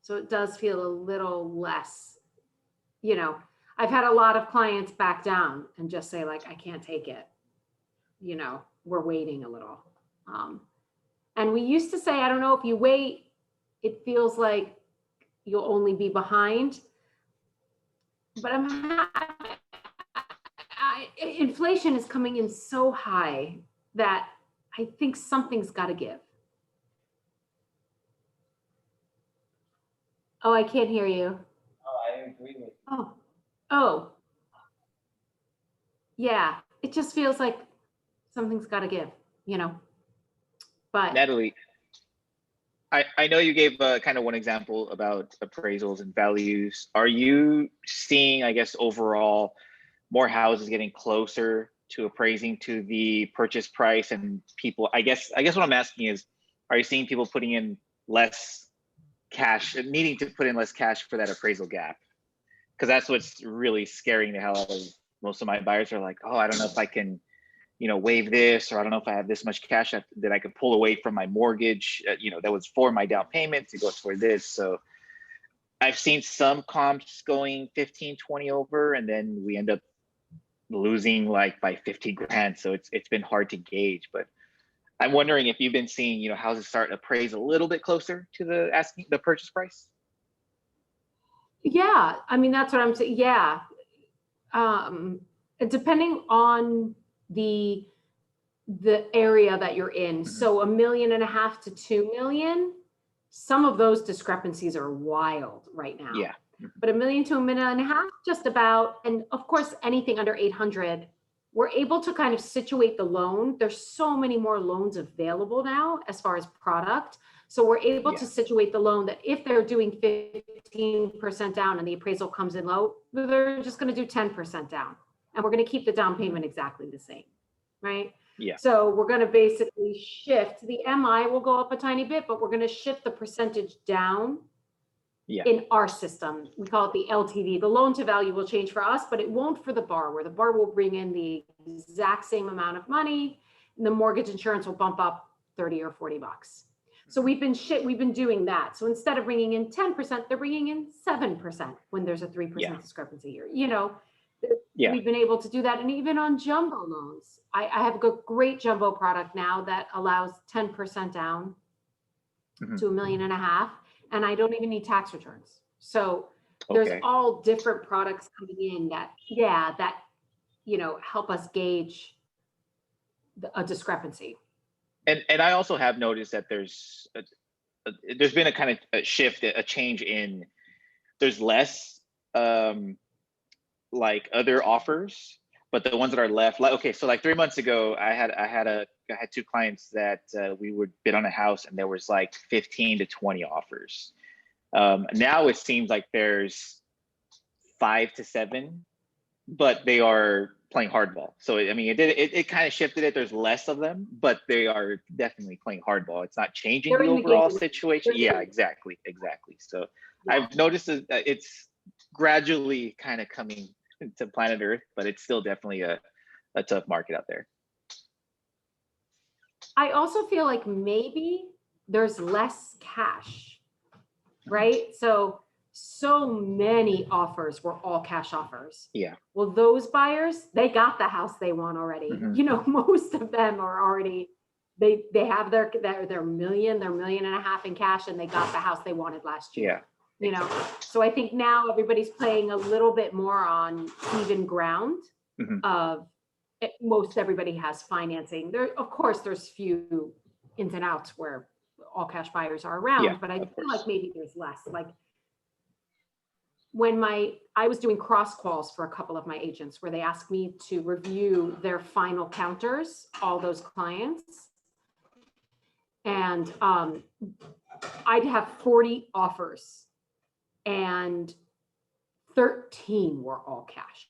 So it does feel a little less, I've had a lot of clients back down and just say like, I can't take it. We're waiting a little. And we used to say, I don't know, if you wait, it feels like you'll only be behind. But inflation is coming in so high that I think something's got to give. Oh, I can't hear you. Oh, I agree with you. Oh. Yeah, it just feels like something's got to give, But Natalie, I know you gave kind of one example about appraisals and values. Are you seeing, I guess, overall more houses getting closer to appraising to the purchase price, and people, I guess what I'm asking is, are you seeing people putting in less cash, needing to put in less cash for that appraisal gap? Because that's what's really scaring the hell out of most of my buyers. Are like, oh, I don't know if I can, waive this, or I don't know if I have this much cash that I could pull away from my mortgage, that was for my down payment to go toward this. So I've seen some comps going 15, 20 over, and then we end up losing like by 50 grand. So it's been hard to gauge, but I'm wondering if you've been seeing, houses start to appraise a little bit closer to the purchase price. Yeah, I mean, that's what I'm saying. Yeah. Depending on the area that you're in. So $1.5 million to 2 million, some of those discrepancies are wild right now. Yeah. But $1 million to $1.5 million, just about. And of course, anything under 800, we're able to kind of situate the loan. There's so many more loans available now as far as product. So we're able to situate the loan that if they're doing 15% down and the appraisal comes in low, they're just going to do 10% down. And we're going to keep the down payment exactly the same, right? Yeah. So we're going to basically shift. The MI will go up a tiny bit, but we're going to shift the percentage down in our system. We call it the LTV. The loan to value will change for us, but it won't for the borrower. The borrower will bring in the exact same amount of money, and the mortgage insurance will bump up 30 or 40 bucks. So we've been doing that. So instead of bringing in 10%, they're bringing in 7% when there's a 3% discrepancy here. You know, we've been able to do that. And even on jumbo loans, I have a great jumbo product now that allows 10% down to $1.5 million. And I don't even need tax returns. So there's all different products coming in that, you know, help us gauge a discrepancy. And I also have noticed that there's been a kind of a shift, a change in, there's less like other offers, but the ones that are left, like, okay, so like 3 months ago, I had 2 clients that we would bid on a house and there was like 15 to 20 offers. Now it seems like there's 5 to 7, but they are playing hardball. So I mean, it kind of shifted it. There's less of them, but they are definitely playing hardball. It's not changing the overall situation. Yeah, exactly. So I've noticed that it's gradually kind of coming to planet Earth, but it's still definitely a tough market out there. I also feel like maybe there's less cash, right? So many offers were all cash offers. Yeah. Well, those buyers, they got the house they want already. You know, most of them are already, they have their $1 million, their $1.5 million in cash, and they got the house they wanted last year. Yeah. You know, so I think now everybody's playing a little bit more on even ground of most everybody has financing. There, of course, there's few ins and outs where all cash buyers are around, but I feel like maybe there's less. Like when I was doing cross quals for a couple of my agents where they asked me to review their final counters, all those clients, and I'd have 40 offers and 13 were all cash.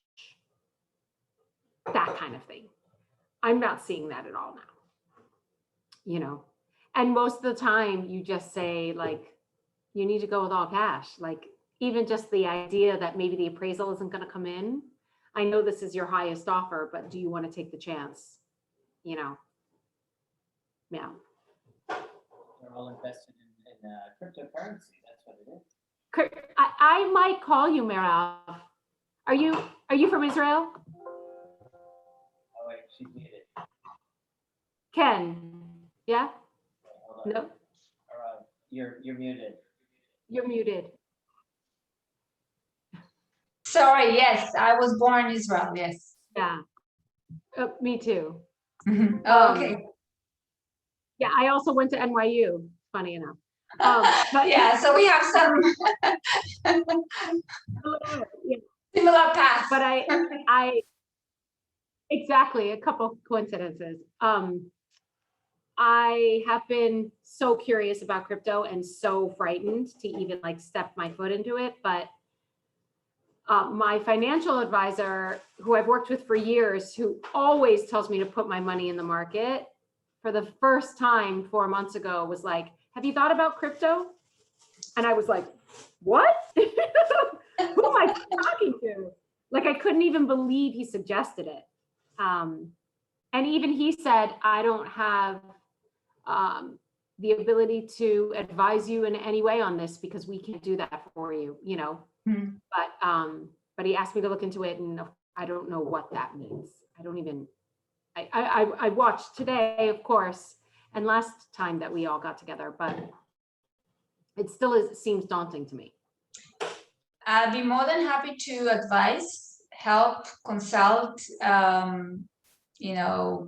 That kind of thing. I'm not seeing that at all now, you know, and most of the time you just say like, you need to go with all cash. Like even just the idea that maybe the appraisal isn't going to come in. I know this is your highest offer, but do you want to take the chance? You know? Yeah. They're all invested in cryptocurrency. That's what it is. I might call you, Merav. Are you from Israel? Oh wait, she's muted. Ken, yeah? Hold on. No, You're muted. you're muted. Sorry, yes, I was born in Israel, yes. Yeah, me too. Oh, okay. Yeah, I also went to NYU, funny enough. But yeah, so we have some similar paths. But I exactly, a couple coincidences. I have been so curious about crypto and so frightened to even like step my foot into it. But my financial advisor, who I've worked with for years, who always tells me to put my money in the market, for the first time 4 months ago was like, have you thought about crypto? And I was like, what? Who am I talking to? Like, I couldn't even believe he suggested it. And even he said, I don't have the ability to advise you in any way on this because we can't do that for you, you know. But he asked me to look into it, and I don't know what that means. I don't even, I watched today, of course, and last time that we all got together, but it still seems daunting to me. I'd be more than happy to advise, help, consult,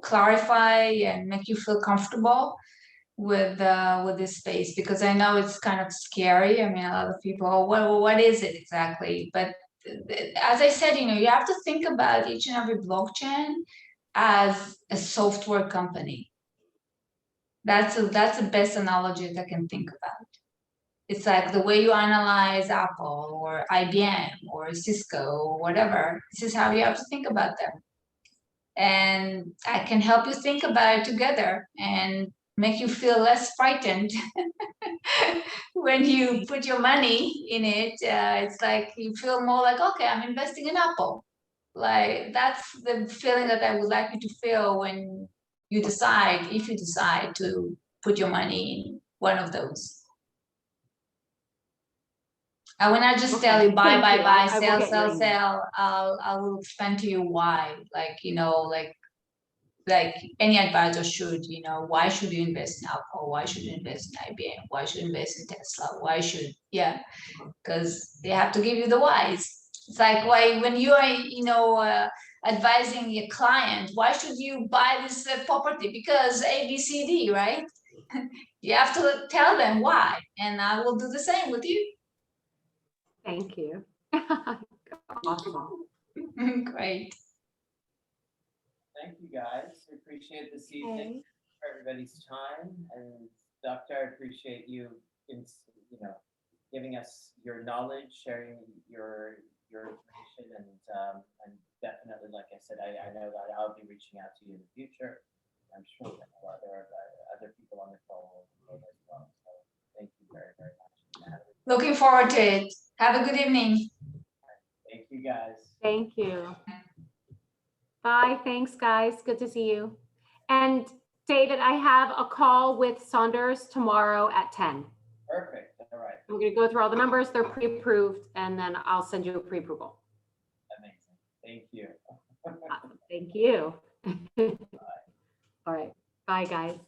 clarify and make you feel comfortable with this space, because I know it's kind of scary. I mean, a lot of people, oh, what is it exactly? But as I said, you have to think about each and every blockchain as a software company. That's the best analogy that I can think about. It's like the way you analyze Apple or IBM or Cisco or whatever. This is how you have to think about them. And I can help you think about it together and make you feel less frightened when you put your money in it. It's like you feel more like, okay, I'm investing in Apple. Like that's the feeling that I would like you to feel when you decide, if you decide to put your money in one of those. I will not just tell you buy, Thank buy, you. buy, I will sell, get sell, your email. sell. I will explain to you why, like any advisor should, why should you invest in Apple? Why should you invest in IBM? Why should you invest in Tesla? Why should, because they have to give you the whys. It's like why when you are, advising your client, why should you buy this property? Because A, B, C, D, right? You have to tell them why, and I will do the same with you. Thank you. Awesome. Great. Thank you, guys. We appreciate this evening Okay. for everybody's time. And Doctor, I appreciate you giving us your knowledge, sharing your information, and definitely, like I said, I know that I'll be reaching out to you in the future. I'm sure that there are other people on the call as well. So thank you very, very much. Looking forward to it. Have a good evening. Thank you, guys. Thank you. Bye. Thanks, guys. Good to see you. And David, I have a call with Saunders tomorrow at 10. Perfect. All right. I'm going to go through all the numbers. They're pre-approved, and then I'll send you a pre-approval. Amazing. Thank you. Awesome. Thank you. All right. Bye, guys.